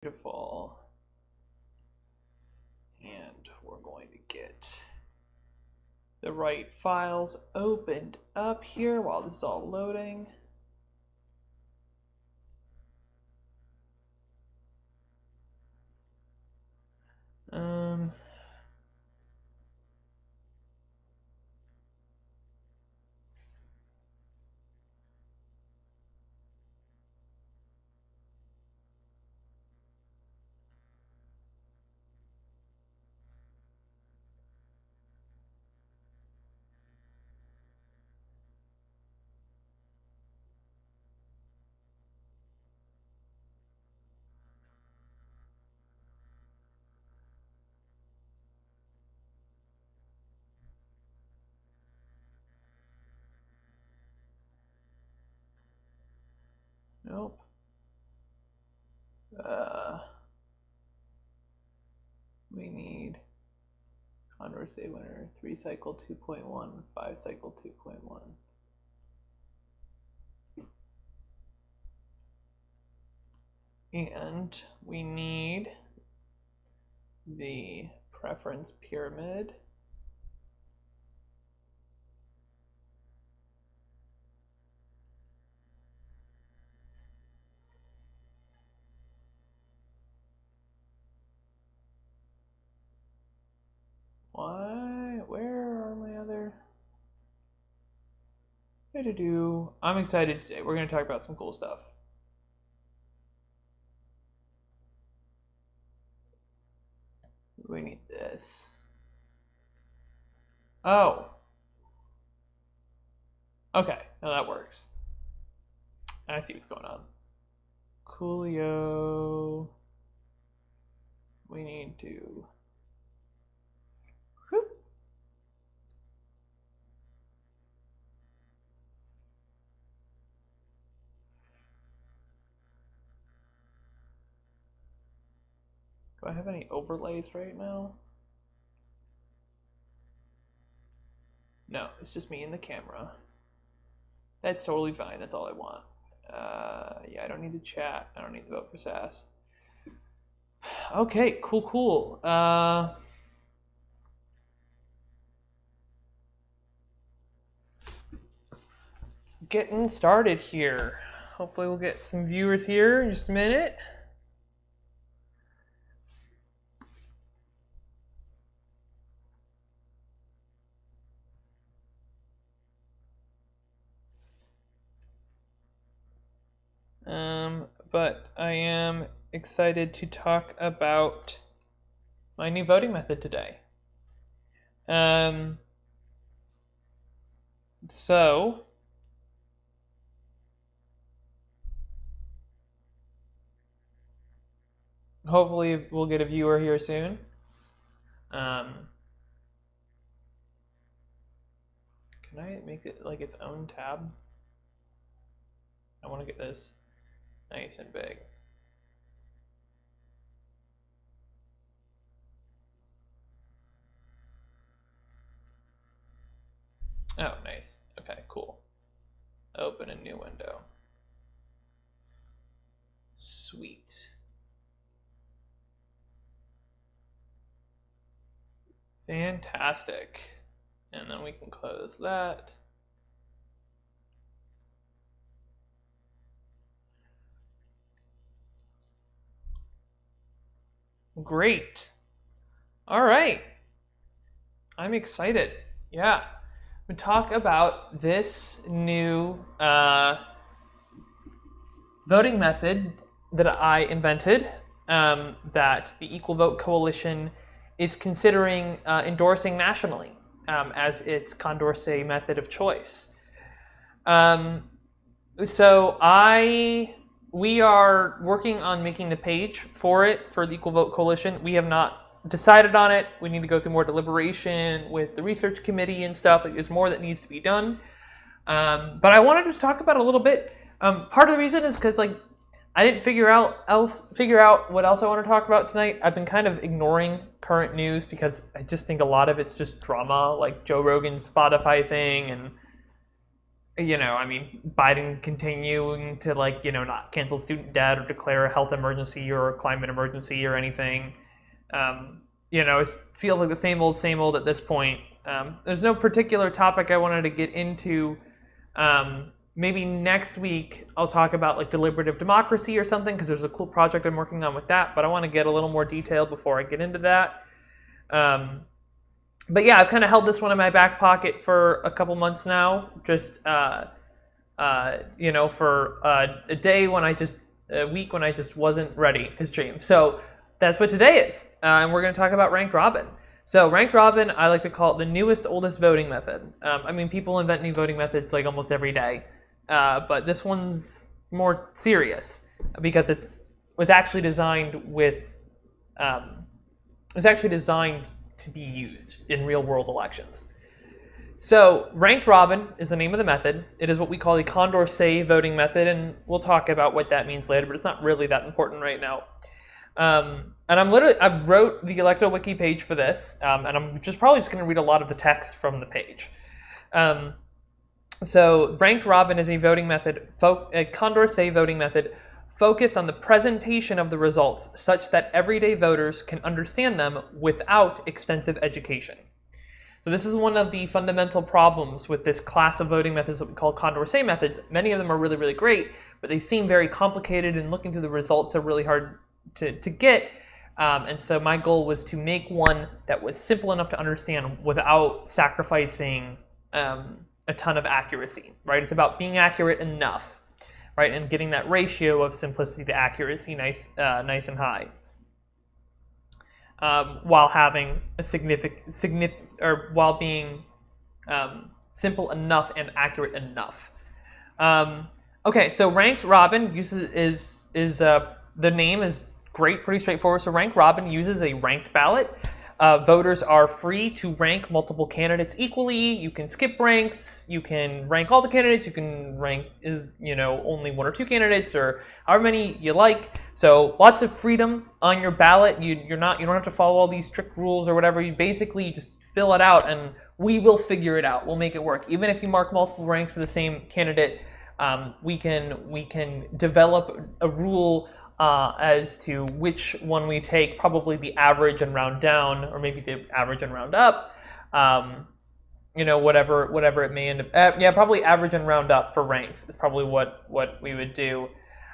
Beautiful. And we're going to get the right files opened up here while this is all loading. Nope. We need Condorcet winner 3 cycle 2.1, 5 cycle 2.1. And we need the preference pyramid. Where are my other? I'm excited today. We're going to talk about some cool stuff. We need this. Oh. Okay, now that works. I see what's going on. Coolio. We need to. Whoop. Do I have any overlays right now? No, it's just me and the camera. That's totally fine. That's all I want. Yeah, I don't need the chat. I don't need to vote for Sass. Okay, cool. Getting started here. Hopefully we'll get some viewers here in just a minute. But I am excited to talk about my new voting method today. So hopefully we'll get a viewer here soon. Can I make it like its own tab? I want to get this nice and big. Oh, nice. Okay, cool. Open a new window. Sweet. Fantastic. And then we can close that. Great. All right. I'm excited. Yeah. We talk about this new voting method that I invented that the Equal Vote Coalition is considering endorsing nationally as its Condorcet method of choice. We are working on making the page for it for the Equal Vote Coalition. We have not decided on it. We need to go through more deliberation with the research committee and stuff. Like, there's more that needs to be done. But I want to just talk about it a little bit. Part of the reason is because I didn't figure out what else I want to talk about tonight. I've been kind of ignoring current news because I just think a lot of it's just drama, like Joe Rogan's Spotify thing, and I mean, Biden continuing to not cancel student debt or declare a health emergency or a climate emergency or anything. It feels like the same old at this point. There's no particular topic I wanted to get into. Maybe next week I'll talk about like deliberative democracy or something, because there's a cool project I'm working on with that, but I want to get a little more detailed before I get into that. But yeah, I've kind of held this one in my back pocket for a couple months now, just for a week when I just wasn't ready to stream. So that's what today is, and we're going to talk about ranked robin. So ranked robin, I like to call it the newest, oldest voting method. People invent new voting methods like almost every day, but this one's more serious because it was actually designed to be used in real-world elections. So ranked robin is the name of the method. It is what we call a Condorcet voting method, and we'll talk about what that means later, but it's not really that important right now. And I wrote the ElectoWiki page for this, and I'm probably just going to read a lot of the text from the page. So ranked robin is a voting method, a Condorcet voting method, focused on the presentation of the results such that everyday voters can understand them without extensive education. So this is one of the fundamental problems with this class of voting methods that we call Condorcet methods. Many of them are really, really great, but they seem very complicated, and looking through the results are really hard to get. And so my goal was to make one that was simple enough to understand without sacrificing a ton of accuracy, right? It's about being accurate enough, right, and getting that ratio of simplicity to accuracy nice and high, while having a while being simple enough and accurate enough. Okay, so ranked robin is the name is great, pretty straightforward. So ranked robin uses a ranked ballot. Voters are free to rank multiple candidates equally. You can skip ranks. You can rank all the candidates. You can rank only one or two candidates, or however many you like. So lots of freedom on your ballot. You don't have to follow all these strict rules or whatever. You basically just fill it out, and we will figure it out. We'll make it work. Even if you mark multiple ranks for the same candidate, we can develop a rule as to which one we take, probably the average and round down, or maybe the average and round up, whatever it may end up. Probably average and round up for ranks is probably what we would do.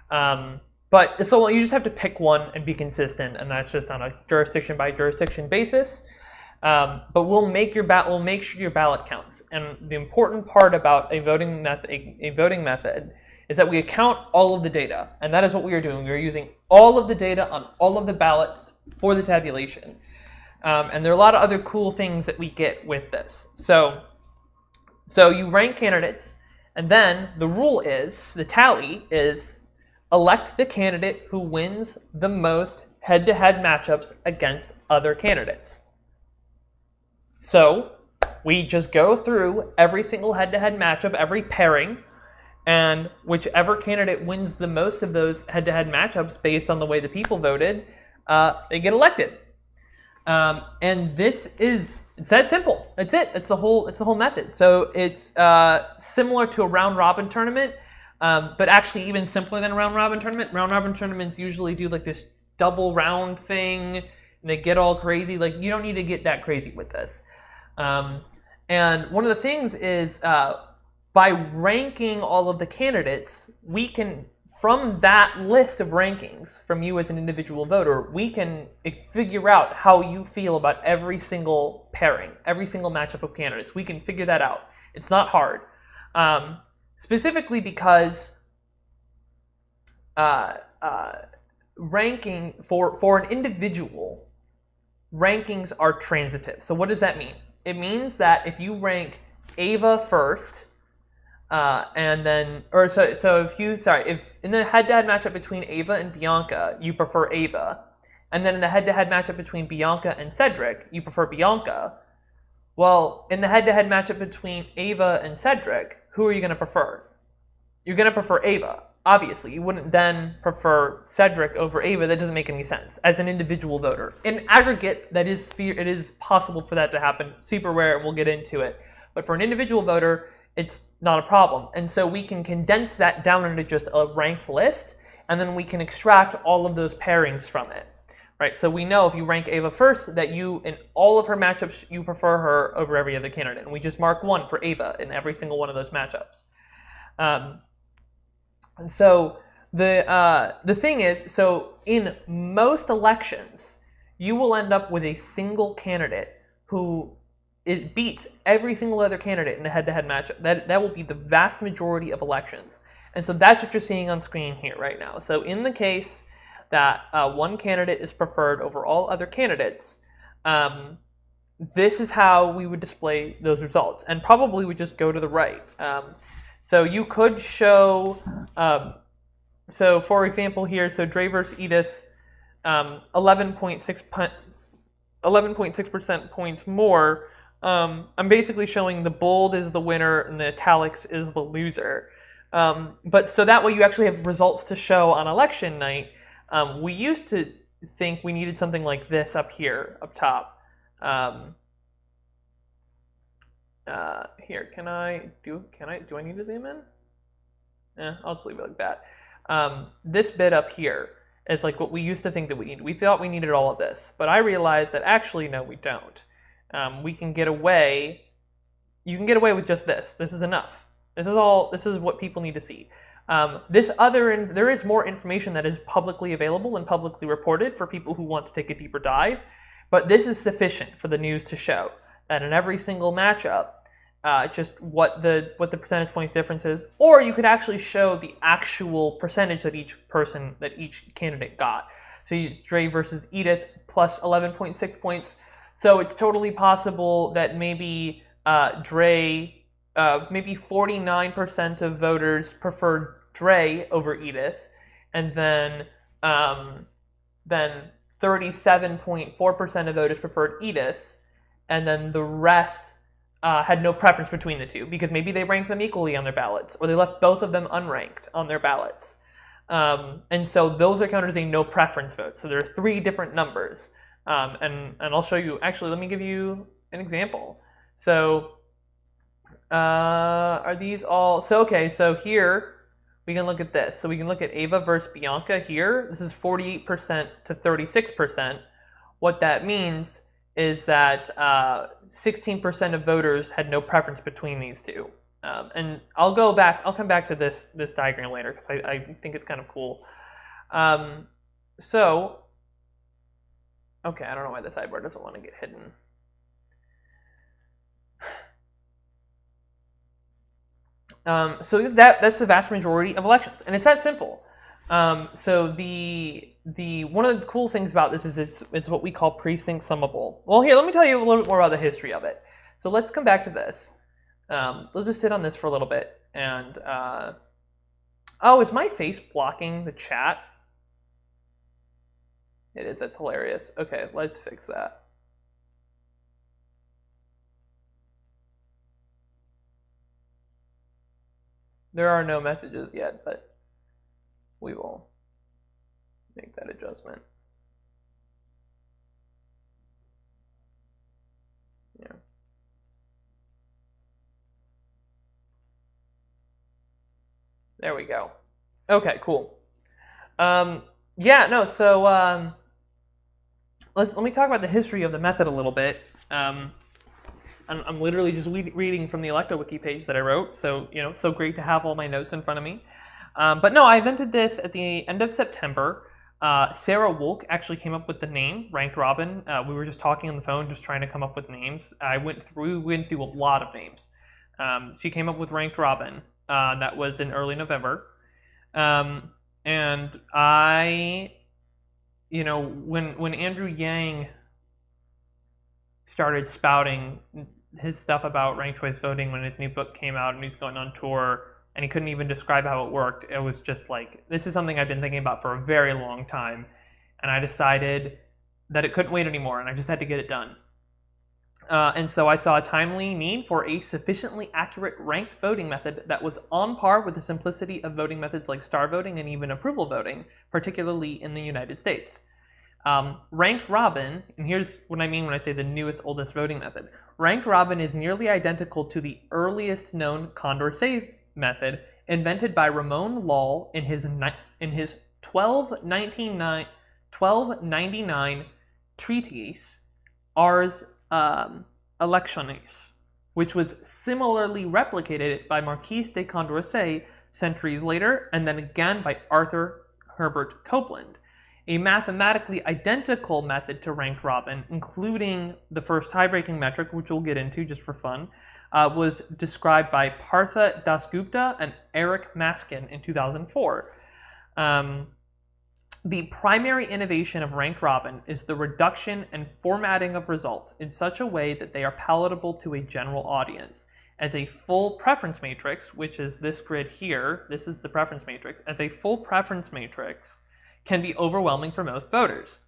But so you just have to pick one and be consistent, and that's just on a jurisdiction by jurisdiction basis. But we'll make sure your ballot counts. And the important part about a voting method is that we account all of the data, and that is what we are doing. We are using all of the data on all of the ballots for the tabulation. And there are a lot of other cool things that we get with this. So you rank candidates, and then the tally is elect the candidate who wins the most head-to-head matchups against other candidates. So we just go through every single head-to-head matchup, every pairing, and whichever candidate wins the most of those head-to-head matchups based on the way the people voted, they get elected. And it's that simple. That's it. It's the whole method. So it's similar to a round-robin tournament, but actually even simpler than a round-robin tournament. Round-robin tournaments usually do like this double round thing, and they get all crazy. Like, you don't need to get that crazy with this. And one of the things is, by ranking all of the candidates, we can, from that list of rankings from you as an individual voter, we can figure out how you feel about every single pairing, every single matchup of candidates. We can figure that out. It's not hard. Specifically because ranking for an individual, rankings are transitive. So what does that mean? It means that if you rank Ava first, if in the head-to-head matchup between Ava and Bianca, you prefer Ava, and then in the head-to-head matchup between Bianca and Cedric, you prefer Bianca, well, in the head-to-head matchup between Ava and Cedric, who are you going to prefer? You're going to prefer Ava, obviously. You wouldn't then prefer Cedric over Ava. That doesn't make any sense as an individual voter. In aggregate, it is possible for that to happen. Super rare, and we'll get into it. But for an individual voter, it's not a problem. And so we can condense that down into just a ranked list, and then we can extract all of those pairings from it, right? So we know if you rank Ava first, that you, in all of her matchups, you prefer her over every other candidate. And we just mark 1 for Ava in every single one of those matchups. And so the thing is, so in most elections, you will end up with a single candidate who it beats every single other candidate in a head-to-head matchup. That will be the vast majority of elections. And so that's what you're seeing on screen here right now. So in the case that one candidate is preferred over all other candidates, this is how we would display those results. And probably we just go to the right. So you could show, so for example here, so Dre versus Edith, 11.6% points more. I'm basically showing the bold is the winner and the italics is the loser. But so that way you actually have results to show on election night. We used to think we needed something like this up here, up top. Here, do I need to zoom in? I'll just leave it like that. This bit up here is like what we used to think that we needed. We thought we needed all of this, but I realized that actually, no, we don't. We can get away, you can get away with just this. This is enough. This is what people need to see. There is more information that is publicly available and publicly reported for people who want to take a deeper dive, but this is sufficient for the news to show that in every single matchup, just what the percentage points difference is, or you could actually show the actual percentage that each candidate got. So you use Dre versus Edith plus 11.6 points. So it's totally possible that maybe maybe 49% of voters preferred Dre over Edith, and then 37.4% of voters preferred Edith, and then the rest had no preference between the two, because maybe they ranked them equally on their ballots, or they left both of them unranked on their ballots. And so those are counted as a no preference vote. So there are 3 different numbers. And I'll show you, actually, let me give you an example. So are these all, so okay, so here we can look at this. So we can look at Ava versus Bianca here. This is 48% to 36%. What that means is that 16% of voters had no preference between these two. And I'll come back to this diagram later because I think it's kind of cool. Okay, I don't know why the sidebar doesn't want to get hidden. So that's the vast majority of elections, and it's that simple. So the one of the cool things about this is it's what we call precinct summable. Well, here, let me tell you a little bit more about the history of it. So let's come back to this. Let's just sit on this for a little bit. And oh, is my face blocking the chat? It is. That's hilarious. Okay, let's fix that. There are no messages yet, but we will make that adjustment. Yeah. There we go. Okay, cool. Yeah, no, so let me talk about the history of the method a little bit. I'm literally just reading from the ElectoWiki page that I wrote, so it's so great to have all my notes in front of me. But no, I invented this at the end of September. Sarah Wolk actually came up with the name Ranked Robin. We were just talking on the phone, just trying to come up with names. We went through a lot of names. She came up with Ranked Robin. That was in early November. And I, when Andrew Yang started spouting his stuff about ranked choice voting when his new book came out and he's going on tour and he couldn't even describe how it worked, it was just like, this is something I've been thinking about for a very long time, and I decided that it couldn't wait anymore and I just had to get it done. And so I saw a timely need for a sufficiently accurate ranked voting method that was on par with the simplicity of voting methods like star voting and even approval voting, particularly in the United States. Ranked Robin, and here's what I mean when I say the newest, oldest voting method. Ranked robin is nearly identical to the earliest known Condorcet method, invented by Ramon Lull in his 1299 treatise Ars Electionis, which was similarly replicated by Marquis de Condorcet centuries later, and then again by Arthur Herbert Copeland. A mathematically identical method to ranked robin, including the first tie-breaking metric, which we'll get into just for fun, was described by Partha Dasgupta and Eric Maskin in 2004. The primary innovation of ranked robin is the reduction and formatting of results in such a way that they are palatable to a general audience. As a full preference matrix, which is this grid here, this is the preference matrix, as a full preference matrix can be overwhelming for most voters.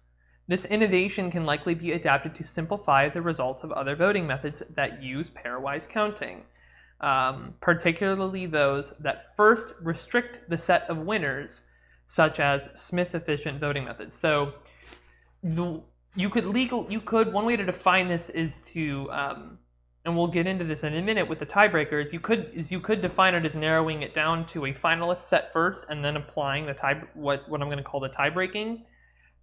This innovation can likely be adapted to simplify the results of other voting methods that use pairwise counting, particularly those that first restrict the set of winners, such as Smith-efficient voting methods. So one way to define this is to, and we'll get into this in a minute with the tiebreakers, you could define it as narrowing it down to a finalist set first and then applying the what I'm going to call the tie-breaking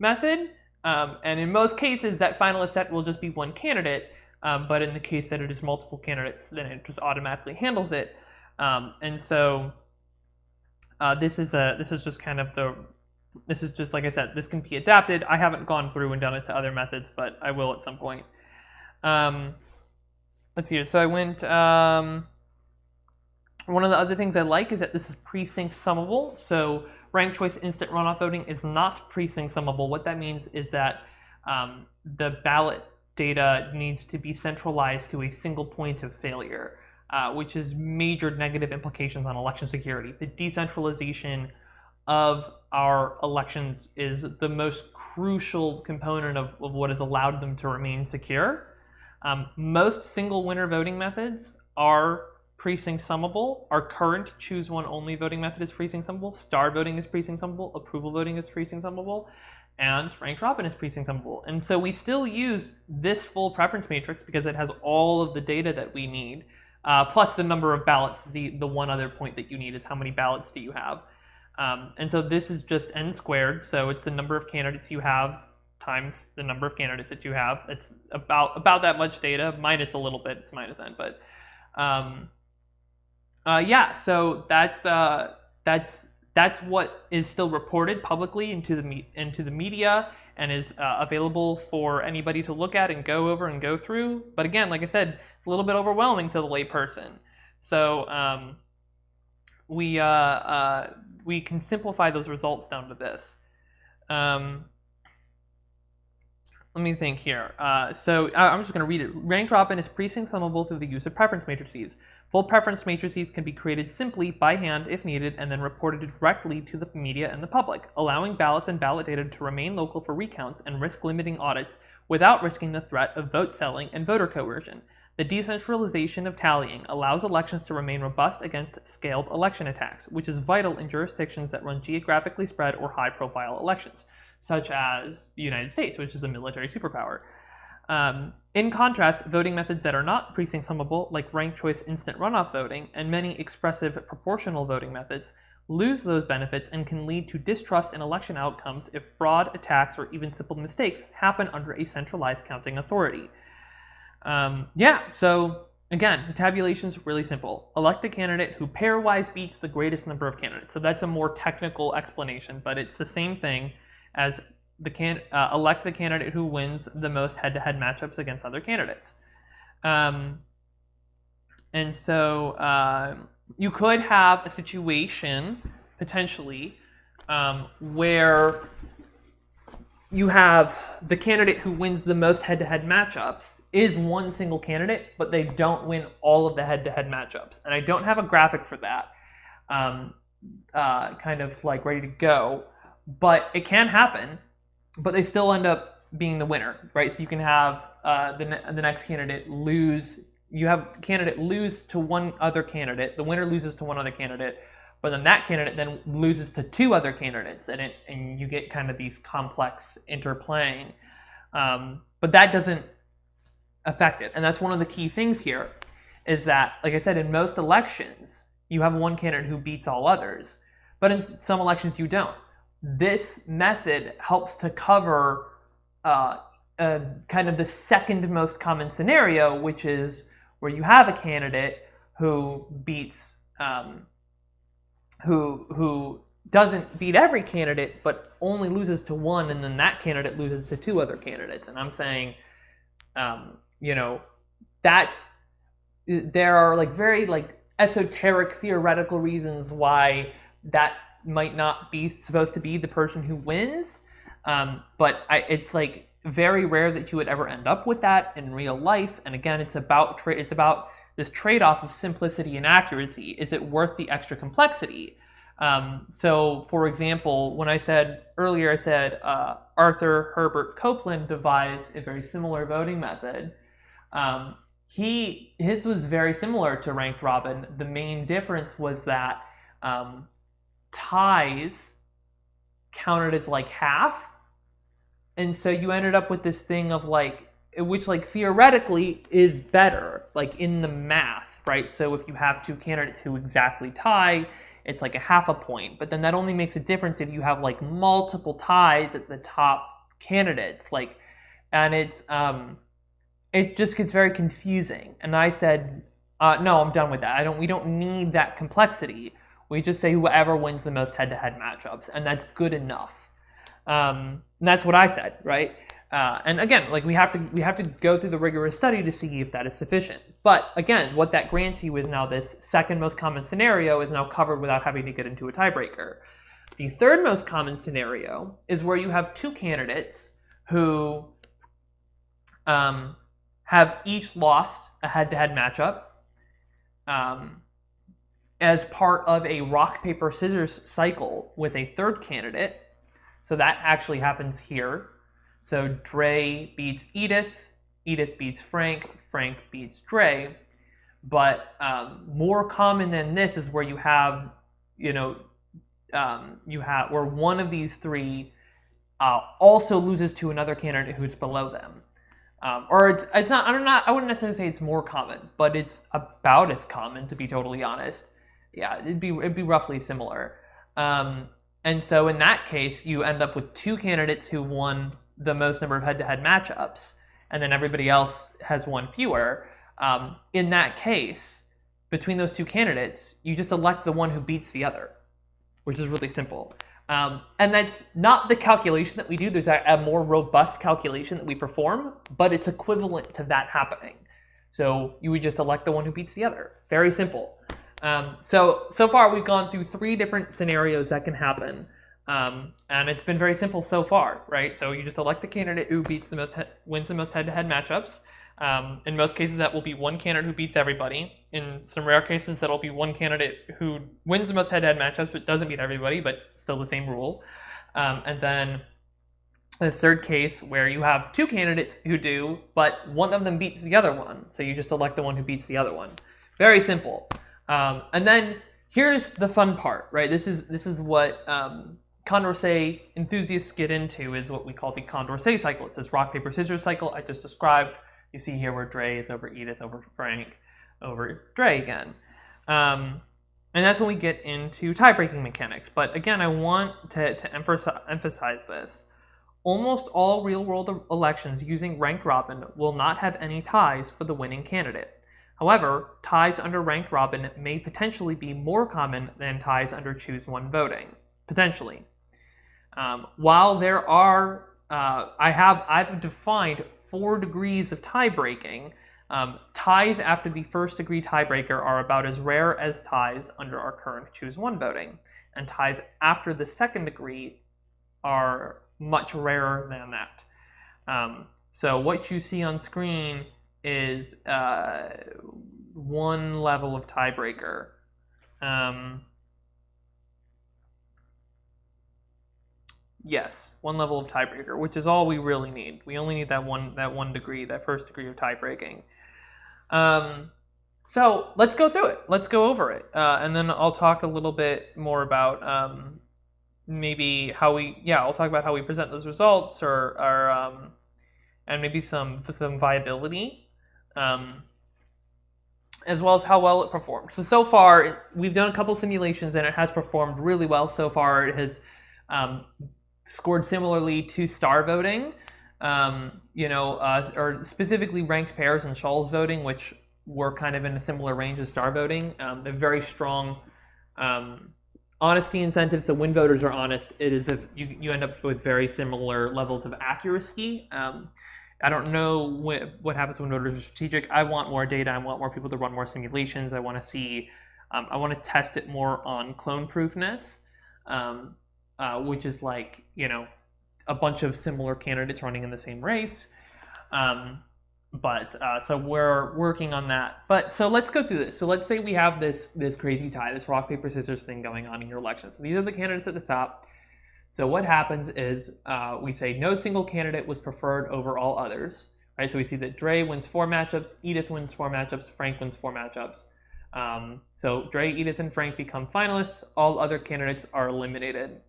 method. And in most cases, that finalist set will just be one candidate, but in the case that it is multiple candidates, then it just automatically handles it. And so this is just like I said, this can be adapted. I haven't gone through and done it to other methods, but I will at some point. Let's see here. So I went, one of the other things I like is that this is precinct summable. So ranked choice instant runoff voting is not precinct summable. What that means is that the ballot data needs to be centralized to a single point of failure, which has major negative implications on election security. The decentralization of our elections is the most crucial component of what has allowed them to remain secure. Most single winner voting methods are precinct summable. Our current choose one only voting method is precinct summable. Star voting is precinct summable. Approval voting is precinct summable. And ranked robin is precinct summable. And so we still use this full preference matrix because it has all of the data that we need, plus the number of ballots. The one other point that you need is how many ballots do you have. And so this is just n squared. So it's the number of candidates you have times the number of candidates that you have. It's about that much data, minus a little bit. It's minus n, but yeah. So that's what is still reported publicly into the media and is available for anybody to look at and go over and go through. But again, like I said, it's a little bit overwhelming to the layperson. So we can simplify those results down to this. Let me think here. So I'm just going to read it. Ranked robin is precinct summable through the use of preference matrices. Full preference matrices can be created simply by hand if needed and then reported directly to the media and the public, allowing ballots and ballot data to remain local for recounts and risk-limiting audits without risking the threat of vote selling and voter coercion. The decentralization of tallying allows elections to remain robust against scaled election attacks, which is vital in jurisdictions that run geographically spread or high-profile elections, such as the United States, which is a military superpower. In contrast, voting methods that are not precinct summable, like ranked choice instant runoff voting and many expressive proportional voting methods, lose those benefits and can lead to distrust in election outcomes if fraud, attacks, or even simple mistakes happen under a centralized counting authority. So again, the tabulation is really simple. Elect the candidate who pairwise beats the greatest number of candidates. So that's a more technical explanation, but it's the same thing as elect the candidate who wins the most head-to-head matchups against other candidates. And so you could have a situation, potentially, where you have the candidate who wins the most head-to-head matchups is one single candidate, but they don't win all of the head-to-head matchups. And I don't have a graphic for that, kind of like ready to go, but it can happen. But they still end up being the winner, right? So you can have the next candidate lose. You have candidate lose to one other candidate. The winner loses to one other candidate, but then that candidate then loses to two other candidates, and you get kind of these complex interplaying. But that doesn't affected. And that's one of the key things here, is that, like I said, in most elections, you have one candidate who beats all others, but in some elections you don't. This method helps to cover kind of the second most common scenario, which is where you have a candidate who beats, who doesn't beat every candidate, but only loses to one, and then that candidate loses to two other candidates. And I'm saying, there are like very like esoteric theoretical reasons why that might not be supposed to be the person who wins, but it's like very rare that you would ever end up with that in real life. And again, it's about this trade-off of simplicity and accuracy. Is it worth the extra complexity? So, for example, when I said earlier, Arthur Herbert Copeland devised a very similar voting method. His was very similar to ranked robin. The main difference was that ties counted as like half, and so you ended up with this thing of like, which like theoretically is better, like in the math, right? So if you have two candidates who exactly tie, it's like a half a point, but then that only makes a difference if you have like multiple ties at the top candidates, like, and it just gets very confusing. And I said, no, I'm done with that. We don't need that complexity. We just say whoever wins the most head-to-head matchups, and that's good enough. And that's what I said, right? And again, like we have to go through the rigorous study to see if that is sufficient. But again, what that grants you is now this second most common scenario is now covered without having to get into a tiebreaker. The third most common scenario is where you have two candidates who have each lost a head-to-head matchup as part of a rock, paper, scissors cycle with a third candidate. So that actually happens here. So Dre beats Edith, Edith beats Frank, Frank beats Dre. But more common than this is where you have, where one of these three also loses to another candidate who's below them. Or it's not. I wouldn't necessarily say it's more common, but it's about as common, to be totally honest. Yeah, it'd be roughly similar. And so in that case, you end up with two candidates who won the most number of head-to-head matchups, and then everybody else has one fewer. In that case, between those two candidates, you just elect the one who beats the other, which is really simple. And that's not the calculation that we do. There's a more robust calculation that we perform, but it's equivalent to that happening. So you would just elect the one who beats the other. Very simple. So far we've gone through three different scenarios that can happen. And it's been very simple so far, right? So you just elect the candidate who wins the most head-to-head matchups. In most cases, that will be one candidate who beats everybody. In some rare cases, that'll be one candidate who wins the most head-to-head matchups, but doesn't beat everybody, but still the same rule. And then the third case where you have two candidates who do, but one of them beats the other one. So you just elect the one who beats the other one. Very simple. And then here's the fun part, right? This is what Condorcet enthusiasts get into, is what we call the Condorcet cycle. It's this rock, paper, scissors cycle I just described. You see here where Dre is over Edith, over Frank, over Dre again. And that's when we get into tie-breaking mechanics. But again, I want to emphasize this. Almost all real-world elections using ranked robin will not have any ties for the winning candidate. However, ties under ranked robin may potentially be more common than ties under choose one voting. Potentially. While there are, I've defined 4 degrees of tie breaking. Ties after the first degree tiebreaker are about as rare as ties under our current choose one voting, and ties after the second degree are much rarer than that. So what you see on screen is one level of tiebreaker. Yes, one level of tiebreaker, which is all we really need. We only need that one degree, that first degree of tie breaking. So let's go through it. Let's go over it, and then I'll talk a little bit more about maybe how I'll talk about how we present those results, or and maybe some viability. as well as how well it performed. So far, we've done a couple simulations and it has performed really well so far. It has scored similarly to star voting, or specifically ranked pairs and Shawls voting, which were kind of in a similar range as star voting. They're very strong honesty incentives. So when voters are honest, it is if you end up with very similar levels of accuracy. I don't know what happens when voters are strategic. I want more data. I want more people to run more simulations. I want to see, I want to test it more on clone proofness, which is like, a bunch of similar candidates running in the same race. So we're working on that. But so let's go through this. So let's say we have this crazy tie, this rock, paper, scissors thing going on in your election. So these are the candidates at the top. So what happens is we say no single candidate was preferred over all others, right? So we see that Dre wins 4 matchups, Edith wins 4 matchups, Frank wins 4 matchups. So Dre, Edith, and Frank become finalists. All other candidates are eliminated.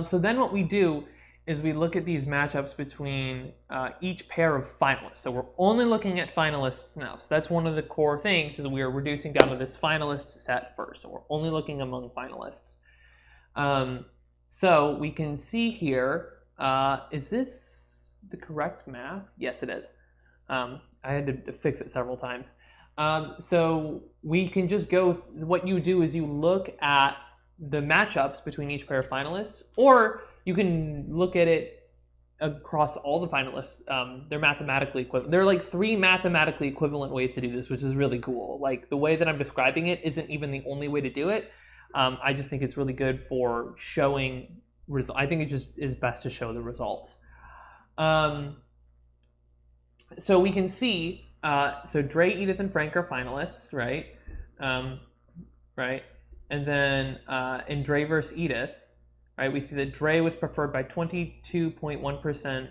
So then what we do is we look at these matchups between each pair of finalists. So we're only looking at finalists now. So that's one of the core things, is we are reducing down to this finalist set first. So we're only looking among finalists. So we can see here, is this the correct math? Yes, it is. I had to fix it several times. So we can just go, what you do is you look at the matchups between each pair of finalists, or you can look at it across all the finalists. They're mathematically equivalent. There are like 3 mathematically equivalent ways to do this, which is really cool. Like the way that I'm describing it isn't even the only way to do it. I just think it's really good for showing results. I think it just is best to show the results. So we can see, so Dre, Edith, and Frank are finalists, right? Right. And then in Dre versus Edith, right, we see that Dre was preferred by 22.1%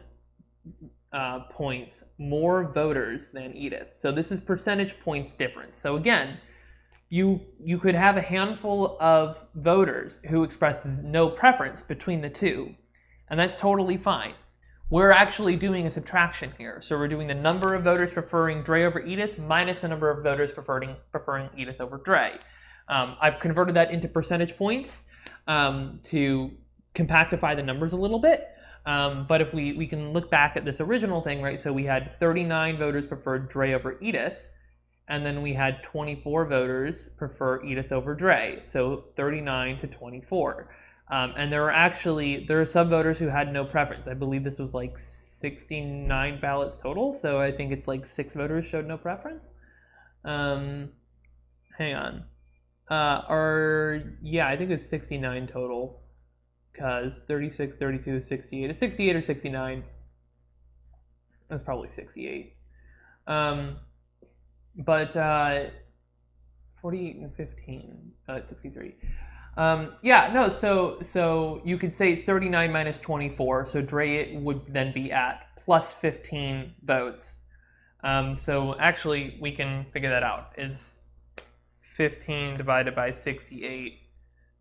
points more voters than Edith. So this is percentage points difference. So again, you could have a handful of voters who expresses no preference between the two, and that's totally fine. We're actually doing a subtraction here. So we're doing the number of voters preferring Dre over Edith minus the number of voters preferring Edith over Dre. I've converted that into percentage points to compactify the numbers a little bit. But if we can look back at this original thing, right? So we had 39 voters preferred Dre over Edith, and then we had 24 voters prefer Edith over Dre. So 39 to 24. And there are some voters who had no preference. I believe this was like 69 ballots total. So I think it's like 6 voters showed no preference. Hang on. Yeah, I think it's 69 total, because 36, 32, 68. It's 68 or 69. That's probably 68. But 48 and 15, 63. Yeah, no, so you could say it's 39 minus 24, so Dre would then be at plus 15 votes. So actually, we can figure that out. Is 15 divided by 68,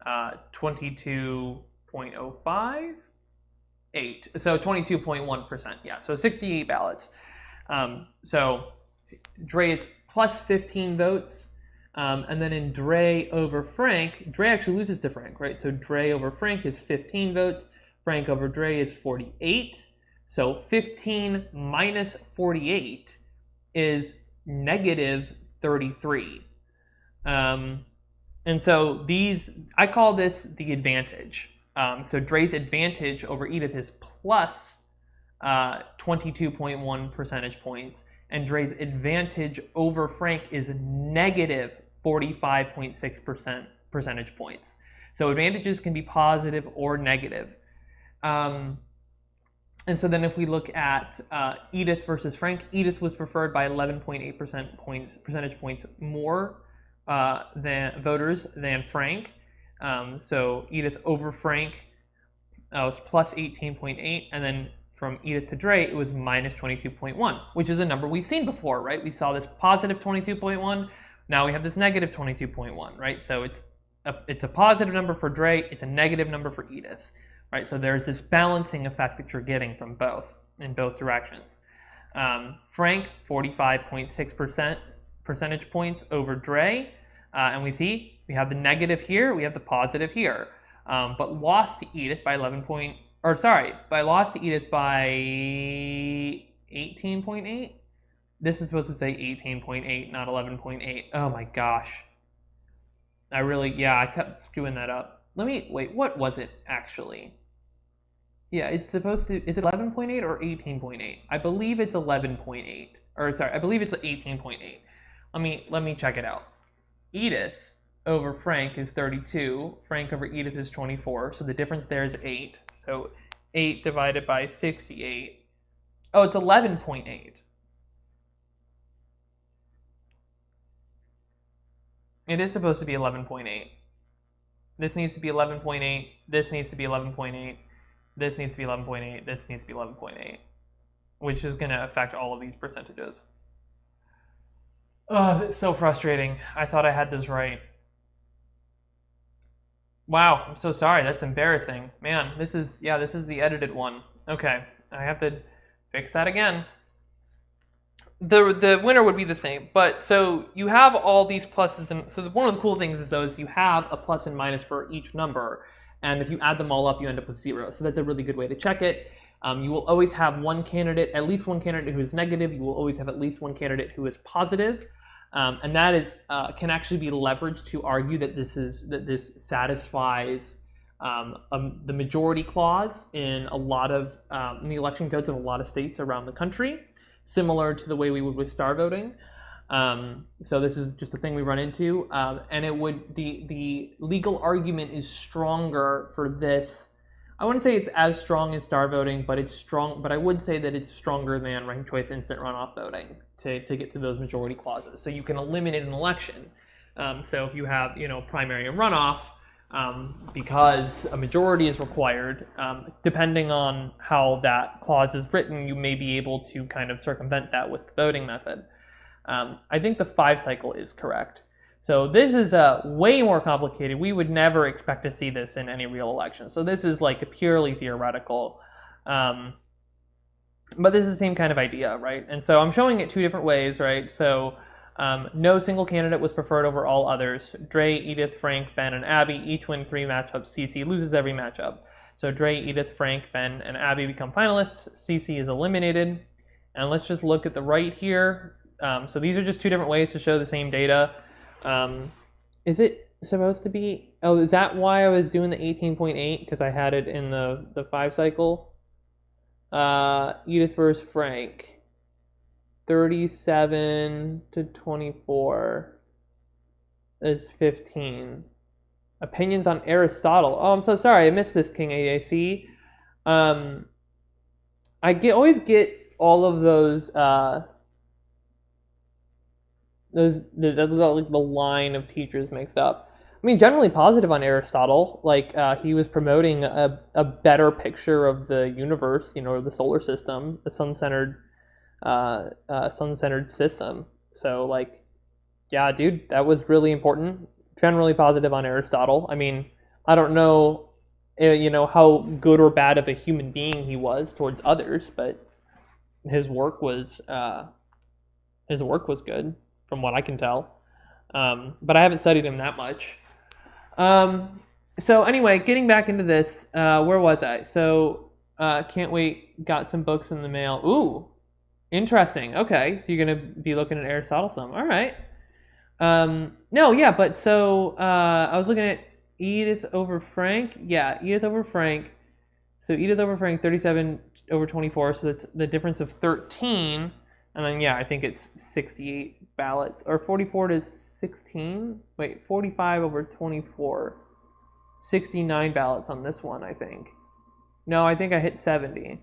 22.05? 8. So 22.1%, yeah, so 68 ballots. So Dre is plus 15 votes. And then in Dre over Frank, Dre actually loses to Frank, right? So Dre over Frank is 15 votes. Frank over Dre is 48. So 15 minus 48 is negative 33. And so I call this the advantage. So Dre's advantage over Edith is plus 22.1 percentage points. And Dre's advantage over Frank is negative 45.6% percentage points. So advantages can be positive or negative. And so then if we look at Edith versus Frank, Edith was preferred by 11.8 percentage points more than voters than Frank. So Edith over Frank was plus 18.8, and then from Edith to Dre, it was minus 22.1, which is a number we've seen before, right? We saw this positive 22.1. Now we have this negative 22.1, right? So it's a positive number for Dre. It's a negative number for Edith, right? So there's this balancing effect that you're getting from both, in both directions. Frank, 45.6% percentage points over Dre. And we see we have the negative here, we have the positive here. But lost to Edith by lost to Edith by 18.8. This is supposed to say 18.8, not 11.8. Oh my gosh. I kept screwing that up. Wait, what was it actually? Yeah, it's supposed to, is it 11.8 or 18.8? I believe it's 11.8. I believe it's 18.8. Let me check it out. Edith over Frank is 32. Frank over Edith is 24. So the difference there is 8. So 8 divided by 68. Oh, it's 11.8. It is supposed to be 11.8. This needs to be 11.8. This needs to be 11.8. This needs to be 11.8. This needs to be 11.8. Which is going to affect all of these percentages. Oh, that's so frustrating. I thought I had this right. Wow, I'm so sorry. That's embarrassing. Man, this is the edited one. Okay, I have to fix that again. The winner would be the same, but so you have all these pluses, and so one of the cool things is you have a plus and minus for each number, and if you add them all up, you end up with 0. So that's a really good way to check it. You will always have at least one candidate who is negative. You will always have at least one candidate who is positive, and that is can actually be leveraged to argue that this satisfies the majority clause in a lot of in the election codes of a lot of states around the country, similar to the way we would with star voting. So this is just a thing we run into, and the legal argument is stronger for this. I wouldn't say it's as strong as star voting, but it's strong. But I would say that it's stronger than ranked choice instant runoff voting to get to those majority clauses. So you can eliminate an election. So if you have primary and runoff, because a majority is required, depending on how that clause is written, you may be able to kind of circumvent that with the voting method. I think the 5 cycle is correct. So this is way more complicated. We would never expect to see this in any real election. So this is like purely theoretical. But this is the same kind of idea, right? And so I'm showing it 2 different ways, right? So no single candidate was preferred over all others. Dre, Edith, Frank, Ben, and Abby each win 3 matchups. CC loses every matchup. So Dre, Edith, Frank, Ben, and Abby become finalists. CC is eliminated. And let's just look at the right here. So these are just 2 different ways to show the same data. Is it supposed to be, is that why I was doing the 18.8? Because I had it in the 5 cycle. Edith versus Frank. 37 to 24 is 15. Opinions on Aristotle. Oh, I'm so sorry. I missed this, King AAC. I always get all of those the line of teachers mixed up. I mean, generally positive on Aristotle. Like he was promoting a better picture of the universe, the solar system, the sun-centered system. So yeah, dude, that was really important. Generally positive on Aristotle. I mean, I don't know, how good or bad of a human being he was towards others, but his work was good from what I can tell. But I haven't studied him that much. So anyway, getting back into this, where was I? So can't wait. Got some books in the mail. Ooh. Interesting. Okay, so you're gonna be looking at Aristotle some. All right. No, yeah, but so I was looking at Edith over Frank. Yeah, Edith over Frank. So Edith over Frank, 37 over 24. So that's the difference of 13. And then yeah, I think it's 68 ballots, or 44 to 16. Wait, 45 over 24. 69 ballots on this one, I think. No, I think I hit 70.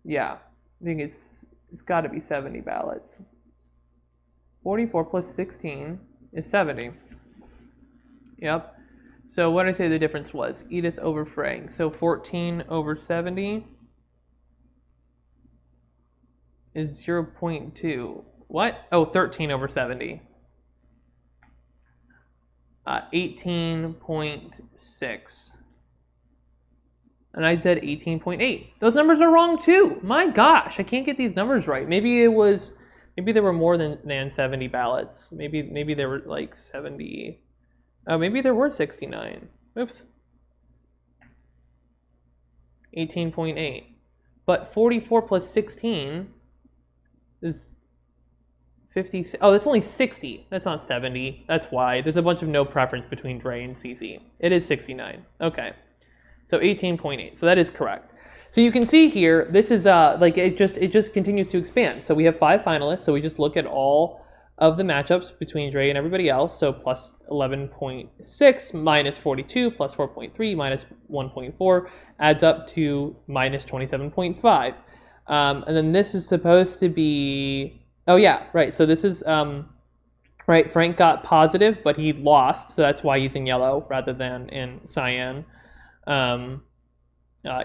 Yeah, I think it's got to be 70 ballots. 44 plus 16 is 70. Yep. So what did I say the difference was? Edith over Frank. So 14 over 70 is 0.2. What? Oh, 13 over 70. 18.6. And I said 18.8. Those numbers are wrong too. My gosh, I can't get these numbers right. Maybe there were more than 70 ballots. Maybe there were like 70. Oh, maybe there were 69. Oops. 18.8. But 44 plus 16 is 50. Oh, that's only 60. That's not 70. That's why. There's a bunch of no preference between Dre and CC. It is 69. Okay. So 18.8. So that is correct. So you can see here, this is like it just continues to expand. So we have 5 finalists. So we just look at all of the matchups between Dre and everybody else. So plus 11.6 minus 42 plus 4.3 minus 1.4 adds up to minus 27.5. And then this is supposed to be, oh yeah, right. So this is, right, Frank got positive, but he lost. So that's why he's in yellow rather than in cyan.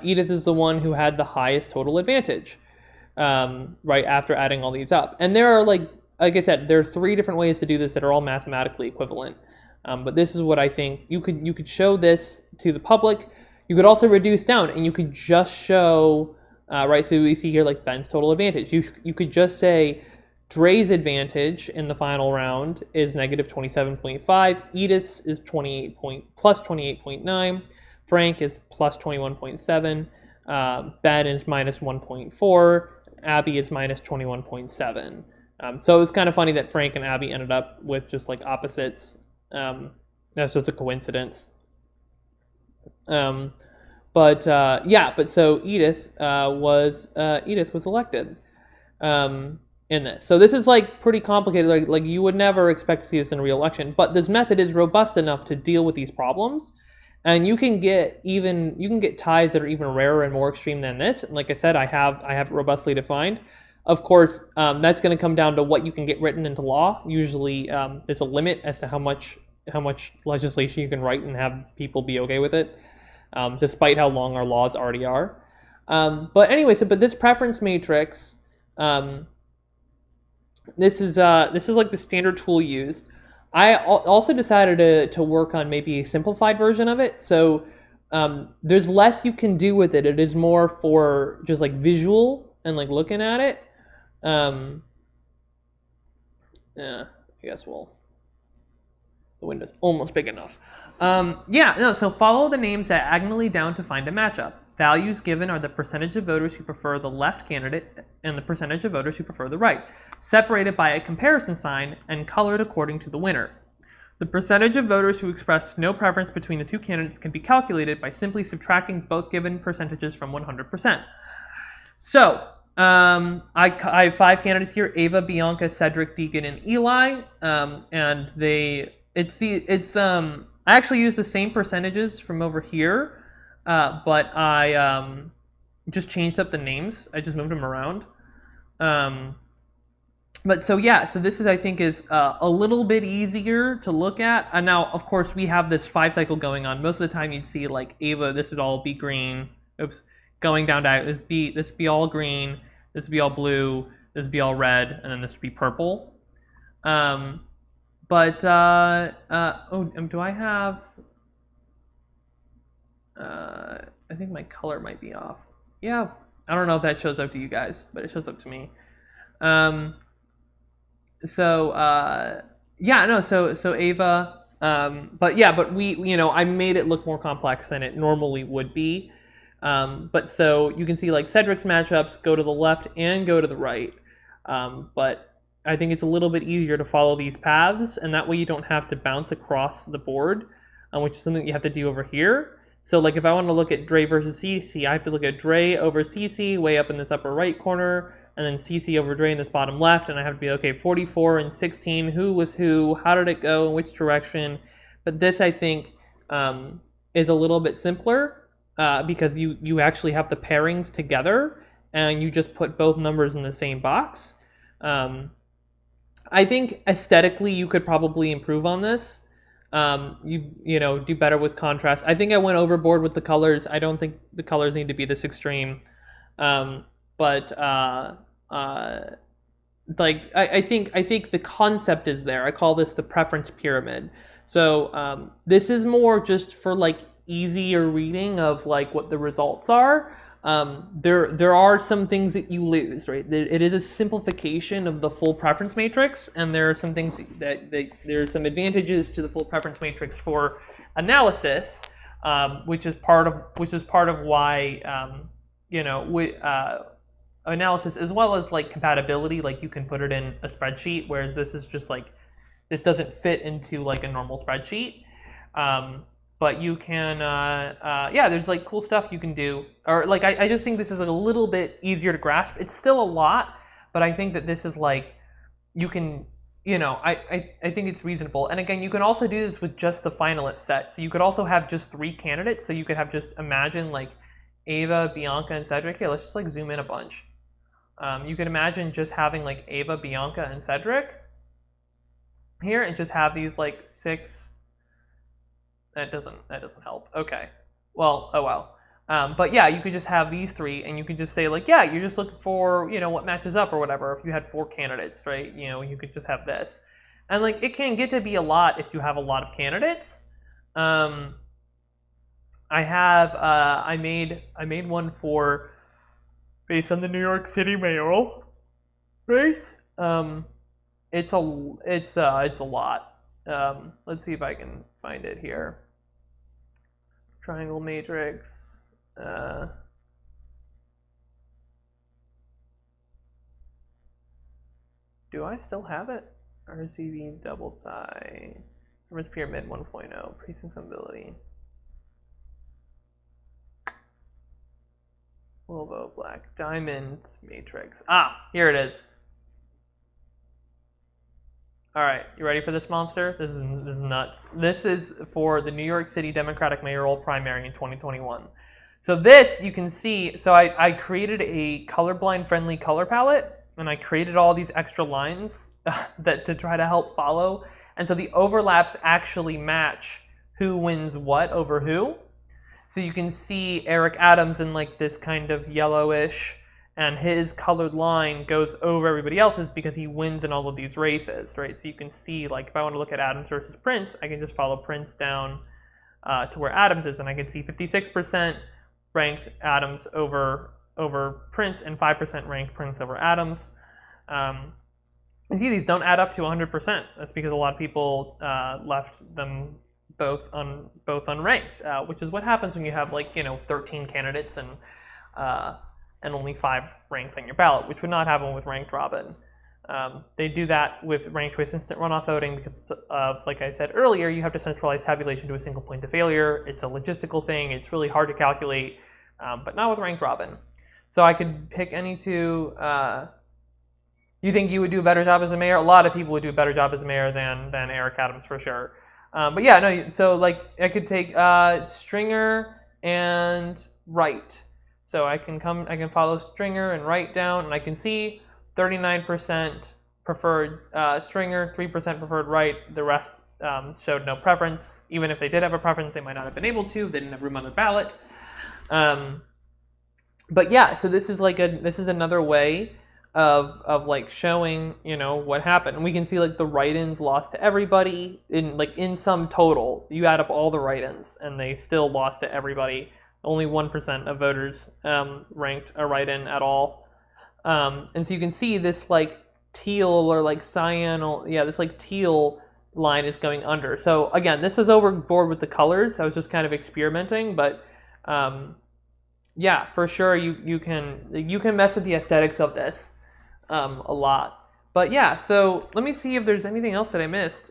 Edith is the one who had the highest total advantage, right after adding all these up. And there are like I said, there are 3 different ways to do this that are all mathematically equivalent. But this is what I think you could show this to the public. You could also reduce down, and you could just show, right? So we see here like Ben's total advantage. You could just say Dre's advantage in the final round is negative 27.5. Edith's is plus 28.9. Frank is plus 21.7. Ben is minus 1.4. Abby is minus 21.7. So it's kind of funny that Frank and Abby ended up with just like opposites. That's just a coincidence. But so Edith was elected in this. So this is like pretty complicated. Like you would never expect to see this in a real election. But this method is robust enough to deal with these problems. And you can get ties that are even rarer and more extreme than this. And like I said, I have robustly defined. Of course, that's going to come down to what you can get written into law. Usually, there's a limit as to how much legislation you can write and have people be okay with it, despite how long our laws already are. But anyway, but this preference matrix, this is like the standard tool used. I also decided to work on maybe a simplified version of it. So there's less you can do with it. It is more for just like visual and like looking at it. I guess the window's almost big enough. So follow the names diagonally down to find a matchup. Values given are the percentage of voters who prefer the left candidate and the percentage of voters who prefer the right, separated by a comparison sign and colored according to the winner. The percentage of voters who expressed no preference between the 2 candidates can be calculated by simply subtracting both given percentages from 100%. So, I have 5 candidates here: Ava, Bianca, Cedric, Deacon, and Eli. And I actually use the same percentages from over here, but I just changed up the names. I just moved them around. So this is, I think, is a little bit easier to look at. And now, of course, we have this 5 cycle going on. Most of the time you'd see like Ava, this would all be green. Oops. Going down to this would be all green, this would be all blue, this would be all red, and then this would be purple. Do I have? I think my color might be off. Yeah, I don't know if that shows up to you guys, but it shows up to me. So Ava. But we I made it look more complex than it normally would be. But so you can see like Cedric's matchups go to the left and go to the right. But I think it's a little bit easier to follow these paths, and that way you don't have to bounce across the board, which is something you have to do over here. So like if I want to look at Dre versus CC, I have to look at Dre over CC way up in this upper right corner, and then CC over Dre in this bottom left, and I have to be, okay, 44 and 16, who was who, how did it go, in which direction? But this, I think, is a little bit simpler. Because you actually have the pairings together and you just put both numbers in the same box. I think aesthetically you could probably improve on this. Do better with contrast. I think I went overboard with the colors. I don't think the colors need to be this extreme. I think the concept is there. I call this the preference pyramid. So this is more just for like easier reading of like what the results are, there are some things that you lose, right? It is a simplification of the full preference matrix, and there are some things that there are some advantages to the full preference matrix for analysis, which is part of why analysis, as well as like compatibility, like you can put it in a spreadsheet, whereas this is just like, this doesn't fit into like a normal spreadsheet. But you can, there's like cool stuff you can do, or like I just think this is a little bit easier to grasp. It's still a lot, but I think that this is like, you can, I think it's reasonable. And again, you can also do this with just the finalist set. So you could also have just 3 candidates. So you could have just, imagine like Ava, Bianca, and Cedric. Here, let's just like zoom in a bunch. You could imagine just having like Ava, Bianca, and Cedric here, and just have these like 6. That doesn't help. Okay. Well, oh well. But yeah, you could just have these 3, and you could just say like, yeah, you're just looking for, what matches up or whatever. If you had 4 candidates, right? You could just have this. And like, it can get to be a lot if you have a lot of candidates. I made one for, based on the New York City mayoral race. It's a lot. Let's see if I can find it here. Triangle matrix. Do I still have it? RCV double tie. Reverse pyramid 1.0. Precinct summability. Full vote black. Diamond matrix. Ah, here it is. All right, you ready for this monster? This is nuts. This is for the New York City Democratic Mayoral Primary in 2021. So this, you can see, so I created a colorblind friendly color palette, and I created all these extra lines that to try to help follow. And so the overlaps actually match who wins what over who. So you can see Eric Adams in like this kind of yellowish, and his colored line goes over everybody else's because he wins in all of these races, right? So you can see, like, if I want to look at Adams versus Prince, I can just follow Prince down to where Adams is, and I can see 56% ranked Adams over Prince and 5% ranked Prince over Adams. You see these don't add up to 100%. That's because a lot of people left them both unranked, which is what happens when you have 13 candidates and only 5 ranks on your ballot, which would not happen with ranked robin. They do that with ranked choice instant runoff voting because, like I said earlier, you have to centralize tabulation to a single point of failure. It's a logistical thing. It's really hard to calculate, but not with ranked robin. So I could pick any 2. You think you would do a better job as a mayor? A lot of people would do a better job as a mayor than Eric Adams for sure. But yeah, no. So I could take Stringer and Wright. So I can follow Stringer and Wright down, and I can see 39% preferred Stringer, 3% preferred Wright. The rest showed no preference. Even if they did have a preference, they might not have been able to. They didn't have room on their ballot. But yeah, so this is another way of showing what happened. And we can see the write-ins lost to everybody in sum total. You add up all the write-ins, and they still lost to everybody. Only 1% of voters ranked a write-in at all. And so you can see this teal or cyan, this teal line is going under. So again, this is overboard with the colors. I was just kind of experimenting, but yeah, for sure you can mess with the aesthetics of this a lot. But yeah, so let me see if there's anything else that I missed.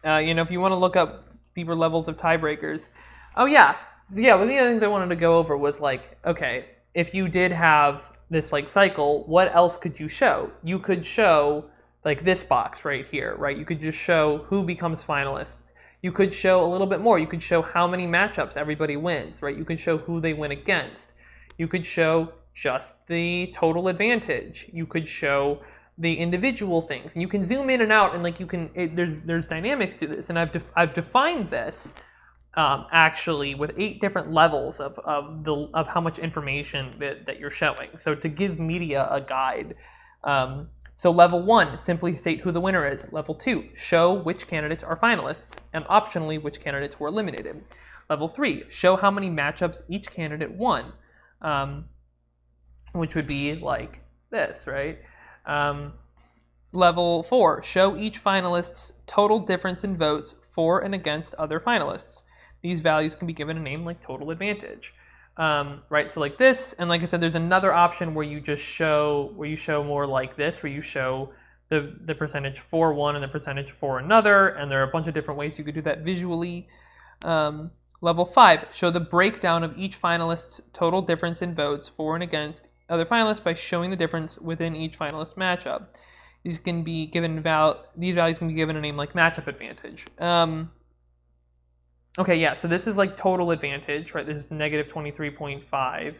If you want to look up deeper levels of tiebreakers. Oh yeah. So yeah, one of the other things I wanted to go over was okay, if you did have this cycle, what else could you show? You could show this box right here, right? You could just show who becomes finalist. You could show a little bit more. You could show how many matchups everybody wins, right? You could show who they win against. You could show just the total advantage. You could show the individual things, and you can zoom in and out, and there's dynamics to this. And I've defined this actually with 8 different levels of how much information that you're showing. So to give media a guide, So level 1, simply state who the winner is. Level 2, show which candidates are finalists, and optionally which candidates were eliminated. Level 3, show how many matchups each candidate won, which would be like this, right? Level 4, show each finalist's total difference in votes for and against other finalists. These values can be given a name like total advantage. Right, so like this, and like I said, there's another option where you just show, more like this, where you show the percentage for one and the percentage for another, and there are a bunch of different ways you could do that visually. Level 5, show the breakdown of each finalist's total difference in votes for and against other finalists by showing the difference within each finalist matchup. These can be given these values can be given a name like matchup advantage. Okay, yeah, so this is like total advantage, right? This is negative 23.5.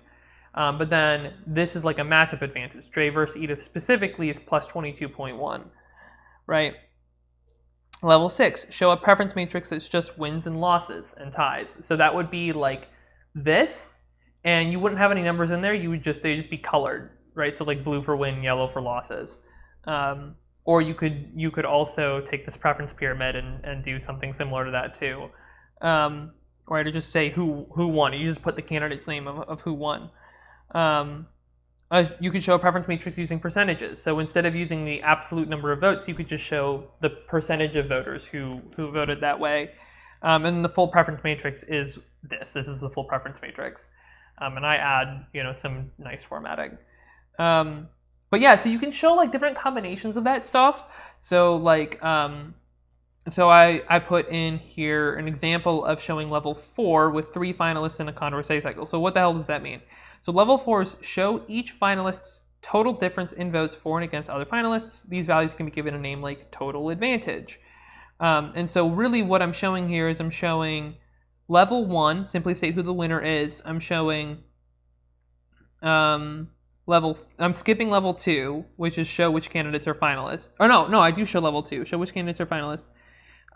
But then this is like a matchup advantage. Dre versus Edith specifically is plus 22.1, right? Level 6, show a preference matrix that's just wins and losses and ties. So that would be like this, and you wouldn't have any numbers in there. They'd just be colored, right? So like blue for win, yellow for losses. Or you could also take this preference pyramid and do something similar to that too. Or to just say who won. You just put the candidate's name of who won. You could show a preference matrix using percentages. So instead of using the absolute number of votes, you could just show the percentage of voters who voted that way. And the full preference matrix is this. This is the full preference matrix. And I add, some nice formatting. But yeah, so you can show like different combinations of that stuff. So like, so I put in here an example of showing level 4 with 3 finalists in a Condorcet cycle. So what the hell does that mean? So level 4 is show each finalist's total difference in votes for and against other finalists. These values can be given a name like total advantage. And so really what I'm showing here is I'm showing level 1, simply state who the winner is. I'm showing I'm skipping level 2, which is show which candidates are finalists. Or no, I do show level 2, show which candidates are finalists.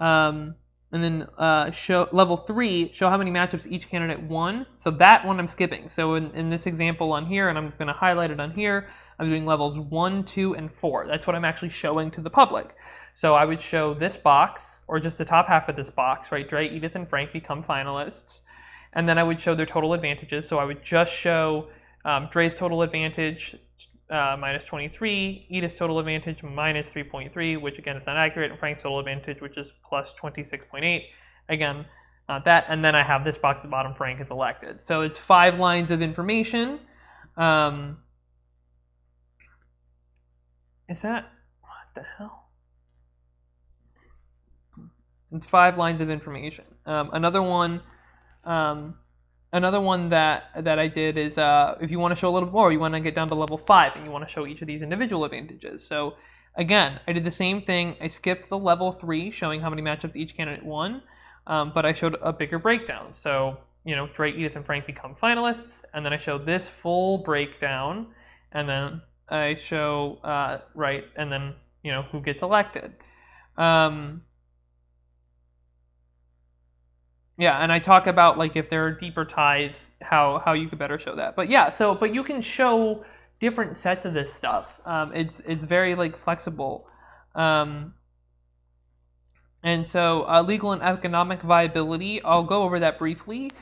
And then show level 3, show how many matchups each candidate won. So that one I'm skipping. So in this example on here, and I'm going to highlight it on here, I'm doing levels 1, 2, and 4. That's what I'm actually showing to the public. So I would show this box, or just the top half of this box, right? Dre, Edith, and Frank become finalists. And then I would show their total advantages. So I would just show Dre's total advantage, minus 23, Edith's total advantage, minus 3.3, which again is not accurate, and Frank's total advantage, which is plus 26.8. Again, not that. And then I have this box at the bottom, Frank is elected. So it's 5 lines of information. Is that, what the hell? It's 5 lines of information. Another one that I did is if you want to show a little more, you want to get down to level 5 and you want to show each of these individual advantages. So again, I did the same thing. I skipped the level 3 showing how many matchups each candidate won, but I showed a bigger breakdown. So, Dre, Edith, and Frank become finalists, and then I show this full breakdown, and then I show, and then, who gets elected. Yeah, and I talk about like if there are deeper ties, how you could better show that. But yeah, but you can show different sets of this stuff. It's very like flexible. And so legal and economic viability, I'll go over that briefly.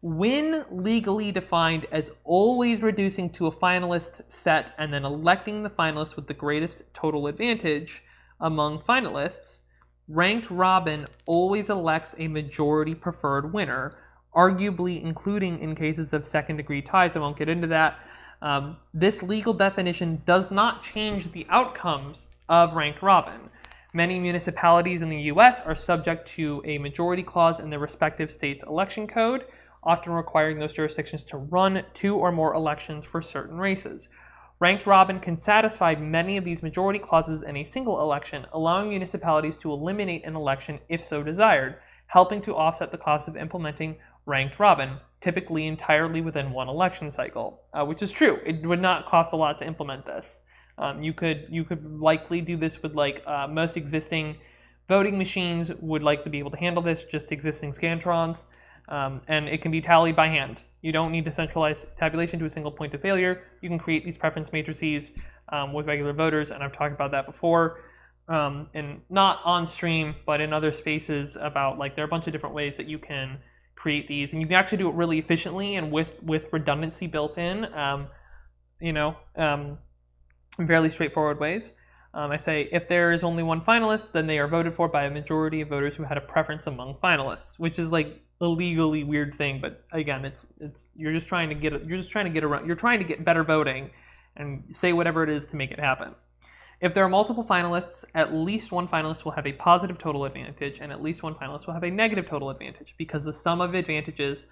When legally defined as always reducing to a finalist set and then electing the finalist with the greatest total advantage among finalists, ranked robin always elects a majority preferred winner, arguably including in cases of second-degree ties. I won't get into that. This legal definition does not change the outcomes of ranked robin. Many municipalities in the U.S. are subject to a majority clause in their respective state's election code, often requiring those jurisdictions to run 2 or more elections for certain races. Ranked robin can satisfy many of these majority clauses in a single election, allowing municipalities to eliminate an election if so desired, helping to offset the cost of implementing ranked robin, typically entirely within one election cycle, which is true. It would not cost a lot to implement this. You could likely do this with most existing voting machines would likely be able to handle this, just existing Scantrons. And it can be tallied by hand. You don't need to centralize tabulation to a single point of failure. You can create these preference matrices with regular voters, and I've talked about that before. And not on stream, but in other spaces about, like, there are a bunch of different ways that you can create these, and you can actually do it really efficiently and with redundancy built in, in fairly straightforward ways. I say if there is only one finalist, then they are voted for by a majority of voters who had a preference among finalists, which is like a legally weird thing, but again, it's you're trying to get better voting and say whatever it is to make it happen. If there are multiple finalists, at least one finalist will have a positive total advantage, and at least one finalist will have a negative total advantage, because the sum of advantages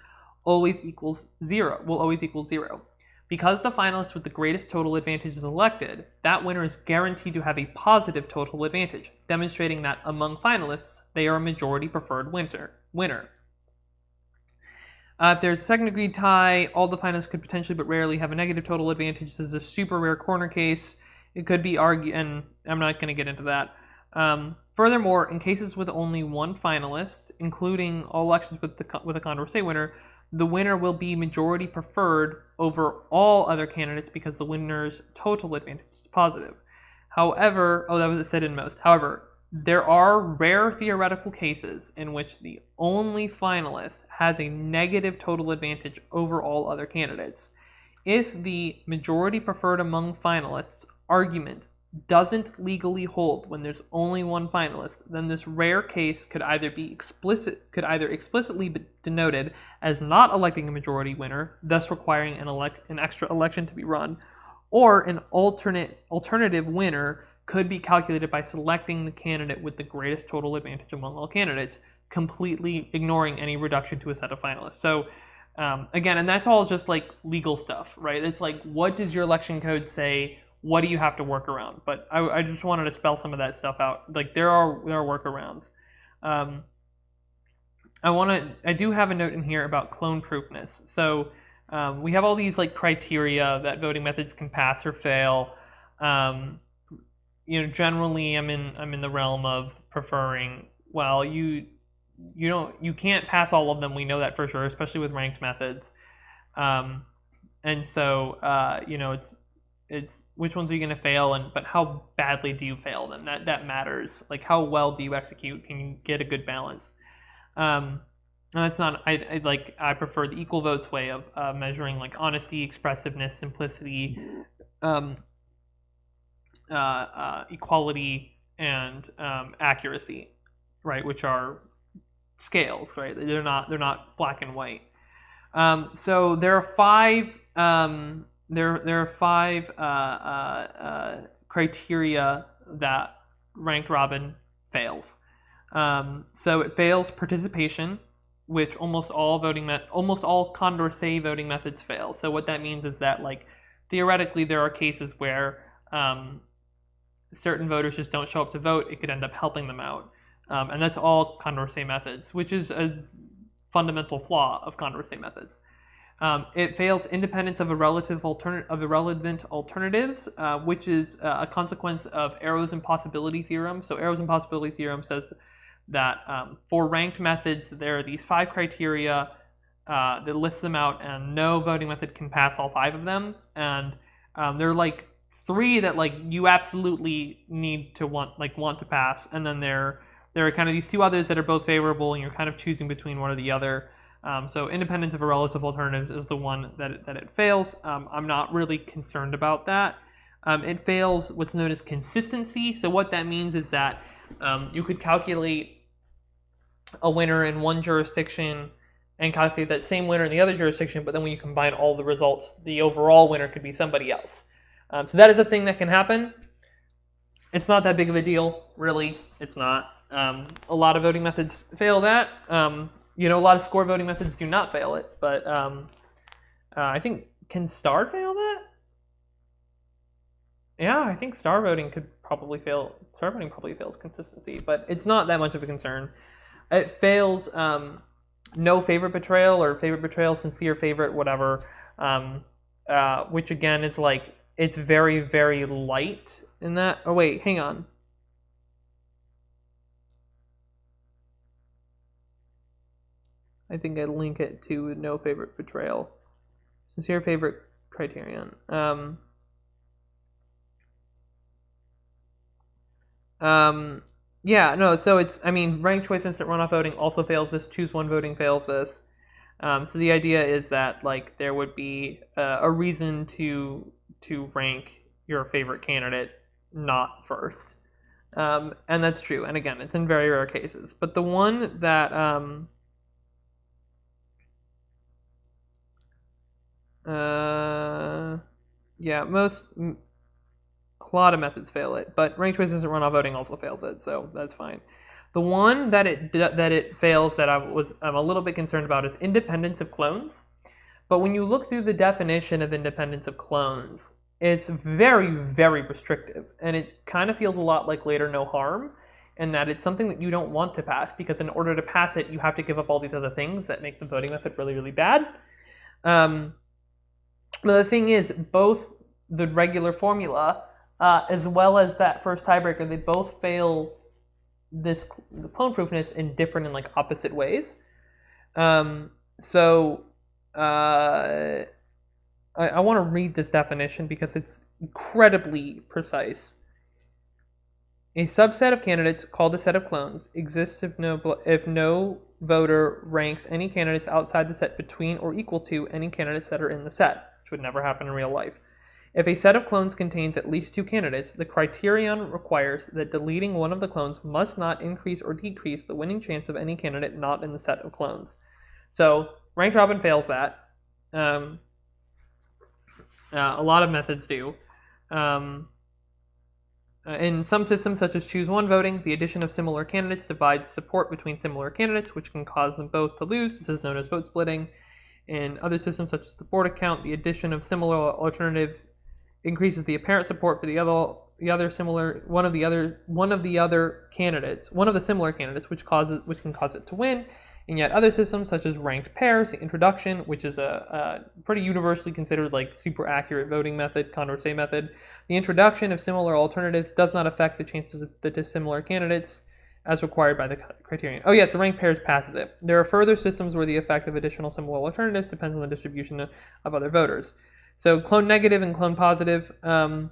will always equal zero. Because the finalist with the greatest total advantage is elected, that winner is guaranteed to have a positive total advantage, demonstrating that among finalists, they are a majority preferred winner. If there's a second degree tie, all the finalists could potentially but rarely have a negative total advantage. This is a super rare corner case. It could be argued, and I'm not going to get into that. Furthermore, in cases with only one finalist, including all elections with a Condorcet winner, the winner will be majority preferred over all other candidates because the winner's total advantage is positive. However, that was said in most. However, there are rare theoretical cases in which the only finalist has a negative total advantage over all other candidates. If the majority preferred among finalists argument doesn't legally hold when there's only one finalist, then this rare case could either explicitly be denoted as not electing a majority winner, thus requiring an extra election to be run, or an alternative winner could be calculated by selecting the candidate with the greatest total advantage among all candidates, completely ignoring any reduction to a set of finalists. So again, and that's all just like legal stuff, right? It's like, what does your election code say? What do you have to work around? But I just wanted to spell some of that stuff out. Like, there are workarounds. I do have a note in here about clone proofness. So we have all these like criteria that voting methods can pass or fail. Generally I'm in the realm of preferring, well, you can't pass all of them. We know that for sure, especially with ranked methods. And so it's which ones are you going to fail, but how badly do you fail them? That matters. Like, how well do you execute? Can you get a good balance? And that's not. I prefer the equal votes way of measuring like honesty, expressiveness, simplicity, equality, and accuracy, right? Which are scales, right? They're not black and white. So there are five. There are five criteria that ranked robin fails. So it fails participation, which almost all Condorcet voting methods fail. So what that means is that, like, theoretically there are cases where certain voters just don't show up to vote. It could end up helping them out, and that's all Condorcet methods, which is a fundamental flaw of Condorcet methods. It fails independence of irrelevant alternatives, which is a consequence of Arrow's impossibility theorem. So Arrow's impossibility theorem says that for ranked methods, there are these five criteria that lists them out, and no voting method can pass all five of them. And there are like three that like you absolutely need to want to pass, and then there are kind of these two others that are both favorable, and you're kind of choosing between one or the other. So independence of irrelative alternatives is the one that it fails. I'm not really concerned about that. It fails what's known as consistency. So what that means is that you could calculate a winner in one jurisdiction and calculate that same winner in the other jurisdiction, but then when you combine all the results, the overall winner could be somebody else. So that is a thing that can happen. It's not that big of a deal, really. It's not. A lot of voting methods fail that. A lot of score voting methods do not fail it, but I think, can star fail that? Yeah, I think star voting could probably fail. Star voting probably fails consistency, but it's not that much of a concern. It fails no favorite betrayal or favorite betrayal, sincere favorite, whatever, which again is like, it's very, very light in that. Oh, wait, hang on. I think I link it to no favorite betrayal. Sincere favorite criterion. Yeah, no, so it's, I mean, ranked choice instant runoff voting also fails this, choose one voting fails this. So the idea is that, like, there would be a reason to rank your favorite candidate not first. And that's true. And again, it's in very rare cases. But the one that yeah, a lot of methods fail it, but ranked choice instant runoff voting also fails it, so that's fine. The one that it fails that I'm a little bit concerned about is independence of clones. But when you look through the definition of independence of clones, it's very, very restrictive, and it kind of feels a lot like later no harm, in that it's something that you don't want to pass, because in order to pass it, you have to give up all these other things that make the voting method really, really bad. But the thing is, both the regular formula as well as that first tiebreaker, they both fail the clone proofness in different and like opposite ways. So I want to read this definition because it's incredibly precise. A subset of candidates called a set of clones exists if no voter ranks any candidates outside the set between or equal to any candidates that are in the set, which would never happen in real life. If a set of clones contains at least two candidates, the criterion requires that deleting one of the clones must not increase or decrease the winning chance of any candidate not in the set of clones. So ranked robin fails that. A lot of methods do. In some systems, such as choose one voting, the addition of similar candidates divides support between similar candidates, which can cause them both to lose. This is known as vote splitting. In other systems, such as the board account, the addition of similar alternative increases the apparent support for one of the similar candidates, which can cause it to win. And yet other systems, such as ranked pairs, the introduction, which is a pretty universally considered like super accurate voting method, Condorcet method, the introduction of similar alternatives does not affect the chances of the dissimilar candidates as required by the criterion. Oh yes, the ranked pairs passes it. There are further systems where the effect of additional similar alternatives depends on the distribution of other voters. So clone negative and clone positive. There's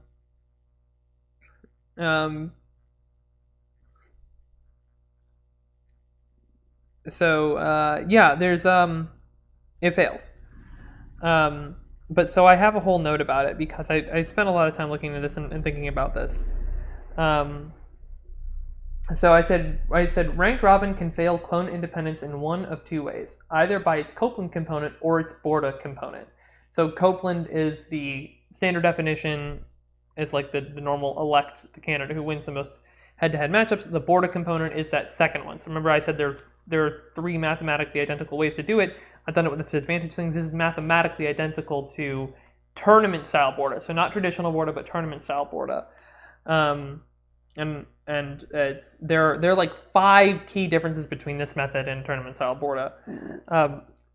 it fails. But so I have a whole note about it because I spent a lot of time looking at this and thinking about this. So I said ranked robin can fail clone independence in one of two ways, either by its Copeland component or its Borda component. So Copeland is the standard definition, is like the normal elect the candidate who wins the most head-to-head matchups. The Borda component is that second one. So remember I said there are three mathematically identical ways to do it. I've done it with the disadvantage things. This is mathematically identical to tournament-style Borda. So not traditional Borda, but tournament-style Borda. There are like 5 key differences between this method and tournament-style Borda.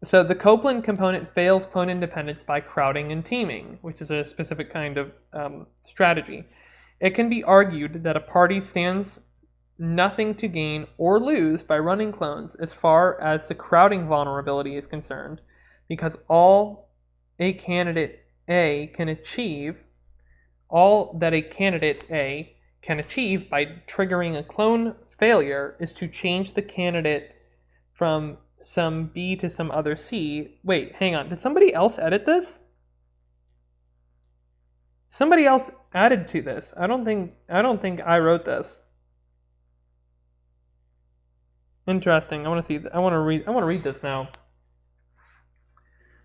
So the Copeland component fails clone independence by crowding and teaming, which is a specific kind of strategy. It can be argued that a party stands nothing to gain or lose by running clones as far as the crowding vulnerability is concerned, because all that a candidate A can achieve by triggering a clone failure is to change the candidate from some B to some other C. Wait, hang on. Did somebody else edit this? Somebody else added to this. I don't think I wrote this. Interesting. I want to read this now.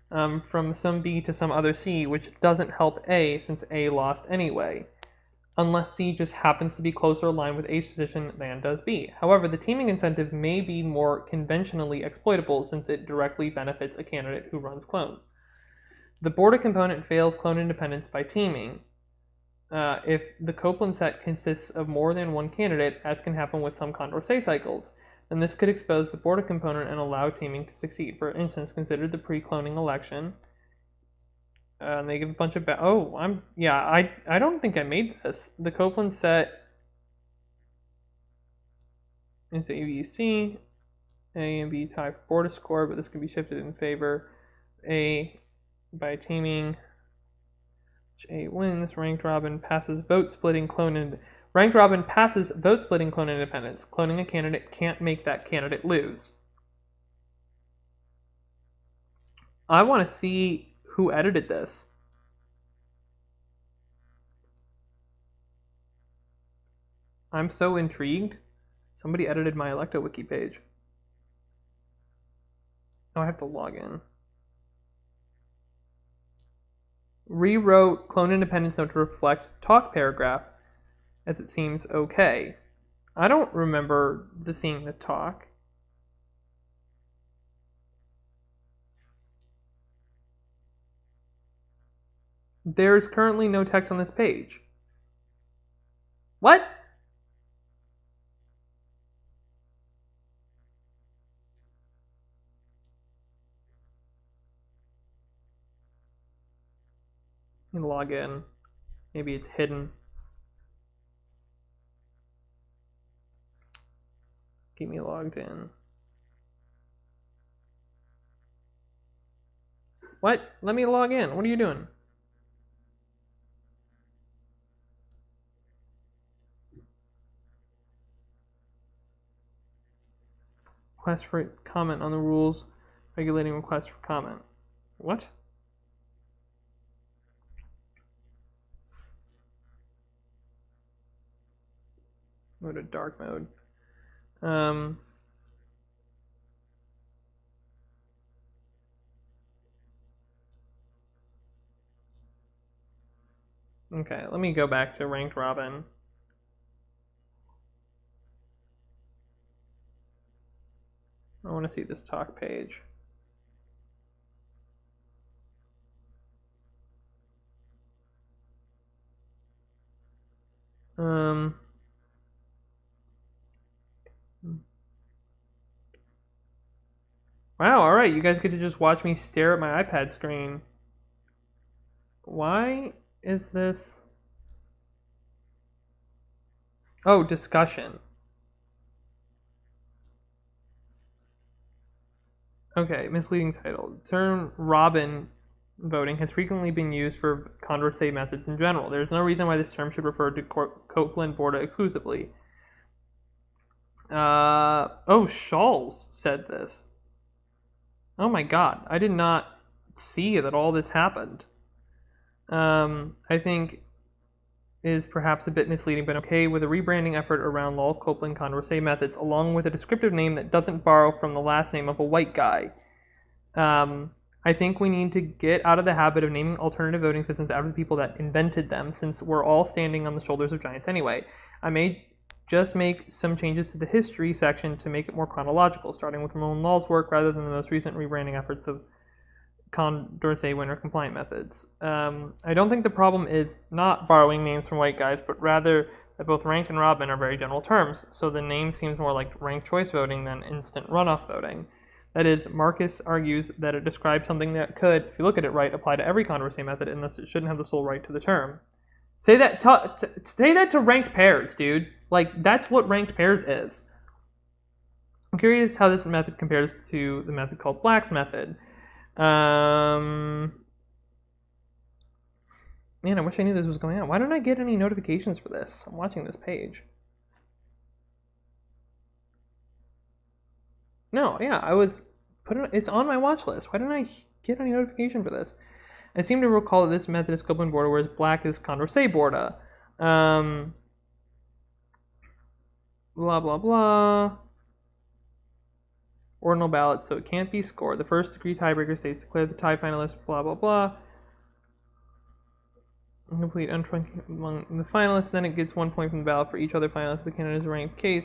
From some B to some other C, which doesn't help A since A lost anyway, unless C just happens to be closer aligned with A's position than does B. However, the teaming incentive may be more conventionally exploitable since it directly benefits a candidate who runs clones. The Borda component fails clone independence by teaming. If the Copeland set consists of more than one candidate, as can happen with some Condorcet cycles, then this could expose the Borda component and allow teaming to succeed. For instance, consider the pre-cloning election. And they give a bunch of I don't think I made this. The Copeland set is ABC, A and B tie for Borda score, but this can be shifted in favor A by teaming. A wins. Ranked robin passes vote splitting clone. Ranked robin passes vote splitting clone independence. Cloning a candidate can't make that candidate lose. I want to see who edited this. I'm so intrigued. Somebody edited my ElectoWiki page. Now I have to log in. Rewrote clone independence note to reflect talk paragraph as it seems okay. I don't remember seeing the talk. There's currently no text on this page. What? Let me log in. Maybe it's hidden. Keep me logged in. What? Let me log in. What are you doing? Request for comment on the rules regulating requests for comment. What? Go to dark mode. Okay, let me go back to ranked robin. I want to see this talk page. Wow, alright, you guys get to just watch me stare at my iPad screen. Why is this? Oh, discussion. Okay, misleading title. The term Robin voting has frequently been used for Condorcet methods in general. There's no reason why this term should refer to Copeland Borda exclusively. Oh, Shawls said this. Oh my god, I did not see that all this happened. I think is perhaps a bit misleading, but okay with a rebranding effort around Lowell Copeland Condorcet methods, along with a descriptive name that doesn't borrow from the last name of a white guy. I think we need to get out of the habit of naming alternative voting systems after the people that invented them, since we're all standing on the shoulders of giants anyway. I may just make some changes to the history section to make it more chronological, starting with Ramon Law's work rather than the most recent rebranding efforts of Condorcet winner compliant methods. I don't think the problem is not borrowing names from white guys, but rather that both ranked and robin are very general terms, so the name seems more like ranked choice voting than instant runoff voting. That is, Marcus argues that it describes something that could, if you look at it right, apply to every Condorcet method, and thus it shouldn't have the sole right to the term. Say that to ranked pairs, dude. Like, that's what ranked pairs is. I'm curious how this method compares to the method called Black's method. Man, I wish I knew this was going on. Why don't I get any notifications for this? I'm watching this page. No, yeah, I was it's on my watch list. Why didn't I get any notification for this? I seem to recall that this method is Copeland Borda, whereas Black is Condorcet Borda. Blah, blah, blah. Ordinal ballot, so it can't be scored. The first degree tiebreaker states declare the tie finalist, blah, blah, blah. Complete untruncated among the finalists, then it gets 1 point from the ballot for each other finalist. The candidate is ranked Kth.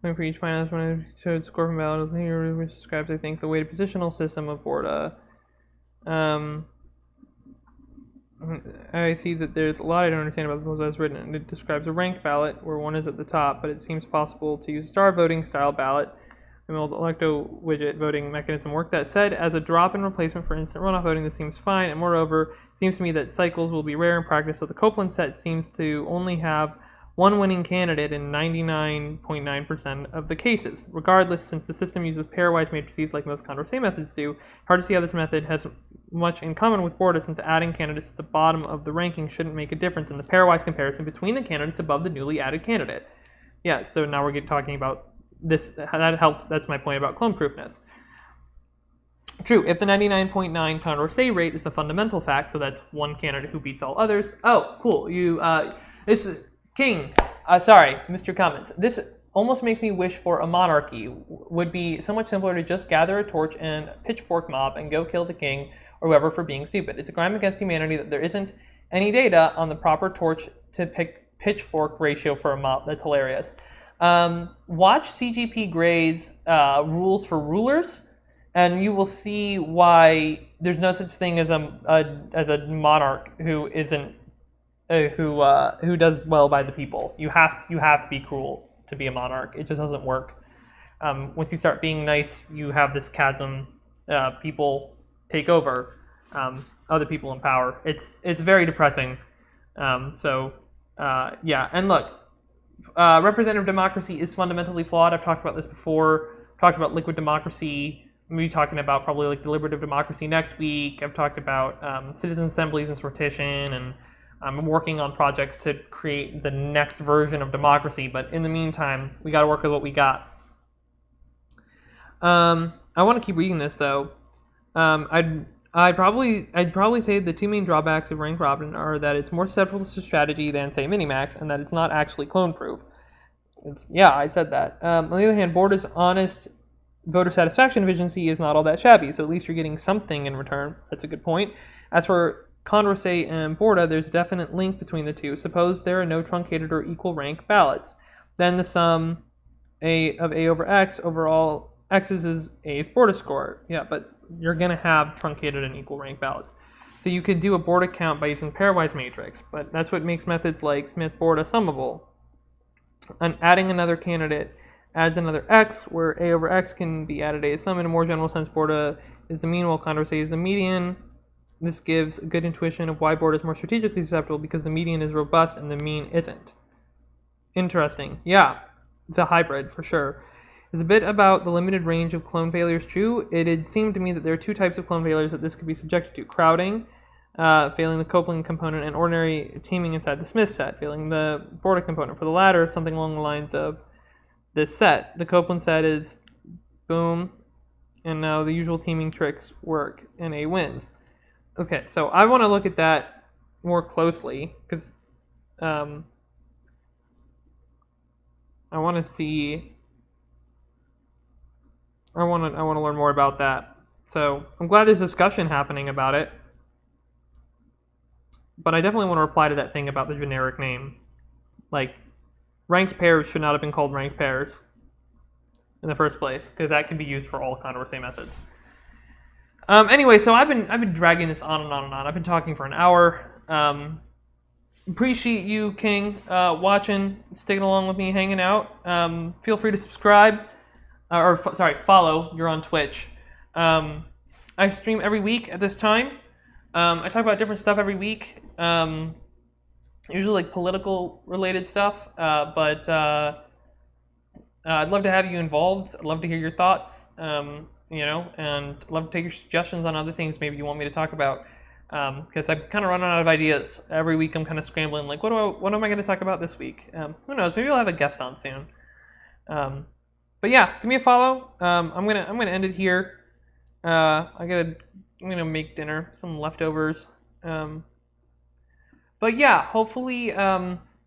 Point for each finalist when it showed score from ballot. Here describes, I think, the weighted positional system of Borda. I see that there's a lot I don't understand about the proposal as written, and it describes a ranked ballot where one is at the top, but it seems possible to use star voting style ballot. The old electo widget voting mechanism work. That said, as a drop-in replacement for instant runoff voting, this seems fine, and moreover, it seems to me that cycles will be rare in practice, so the Copeland set seems to only have one winning candidate in 99.9% of the cases. Regardless, since the system uses pairwise matrices like most Condorcet methods do, hard to see how this method has much in common with Borda, since adding candidates to the bottom of the ranking shouldn't make a difference in the pairwise comparison between the candidates above the newly added candidate. Yeah, so now we're talking about this. That helps. That's my point about clone proofness. True, if the 99.9 Condorcet rate is a fundamental fact, so that's one candidate who beats all others. Oh, cool. This is King. Sorry, Mr. Comments. This almost makes me wish for a monarchy. Would be so much simpler to just gather a torch and pitchfork mob and go kill the king or whoever for being stupid. It's a crime against humanity that there isn't any data on the proper torch to pitchfork ratio for a mob. That's hilarious. Watch CGP Gray's Rules for Rulers, and you will see why there's no such thing as a monarch who isn't who does well by the people. You have to be cruel to be a monarch. It just doesn't work. Once you start being nice, you have this chasm. People take over other people in power. It's very depressing. Yeah, and look, representative democracy is fundamentally flawed. I've talked about this before. Talked about liquid democracy. I'm going to be talking about probably like deliberative democracy next week. I've talked about citizen assemblies and sortition, and I'm working on projects to create the next version of democracy. But in the meantime, we got to work with what we got. I want to keep reading this though. I'd probably say the two main drawbacks of ranked robin are that it's more susceptible to strategy than say minimax, and that it's not actually clone proof. Yeah, I said that. On the other hand, Borda's honest voter satisfaction efficiency is not all that shabby, so at least you're getting something in return. That's a good point. As for Condorcet and Borda, there's a definite link between the two. Suppose there are no truncated or equal rank ballots. Then the sum of A over X over all X's is A's Borda score. Yeah, but you're going to have truncated and equal rank ballots. So you could do a Borda count by using pairwise matrix, but that's what makes methods like Smith-Borda summable. And adding another candidate adds another X, where A over X can be added A sum. In a more general sense, Borda is the mean while Condorcet is the median. This gives a good intuition of why Borda is more strategically susceptible, because the median is robust and the mean isn't. Interesting. Yeah, it's a hybrid for sure. Is a bit about the limited range of clone failures true? It had seemed to me that there are two types of clone failures that this could be subjected to. Crowding, failing the Copeland component, and ordinary teaming inside the Smith set, failing the Borda component. For the latter, something along the lines of this set. The Copeland set is boom, and now the usual teaming tricks work, and A wins. Okay, so I want to look at that more closely, because I want to see... I want to learn more about that. So I'm glad there's discussion happening about it. But I definitely want to reply to that thing about the generic name. Like, ranked pairs should not have been called ranked pairs in the first place, because that can be used for all Condorcet methods. Anyway, so I've been dragging this on and on and on. I've been talking for an hour. Appreciate you, King, watching, sticking along with me, hanging out. Feel free to subscribe. Follow. You're on Twitch. I stream every week at this time. I talk about different stuff every week. Usually like political related stuff. But I'd love to have you involved. I'd love to hear your thoughts. And I'd love to take your suggestions on other things maybe you want me to talk about. Because I'm kind of running out of ideas. Every week I'm kind of scrambling. Like, what am I going to talk about this week? Who knows? Maybe I'll have a guest on soon. But yeah, give me a follow. I'm gonna end it here. I'm gonna make dinner, some leftovers. But yeah, hopefully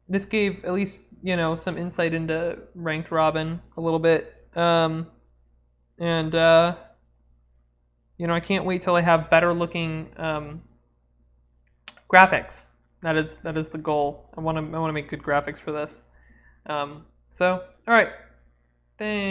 this gave at least some insight into ranked robin a little bit. I can't wait till I have better looking graphics. That is the goal. I want to make good graphics for this. So all right. Thanks.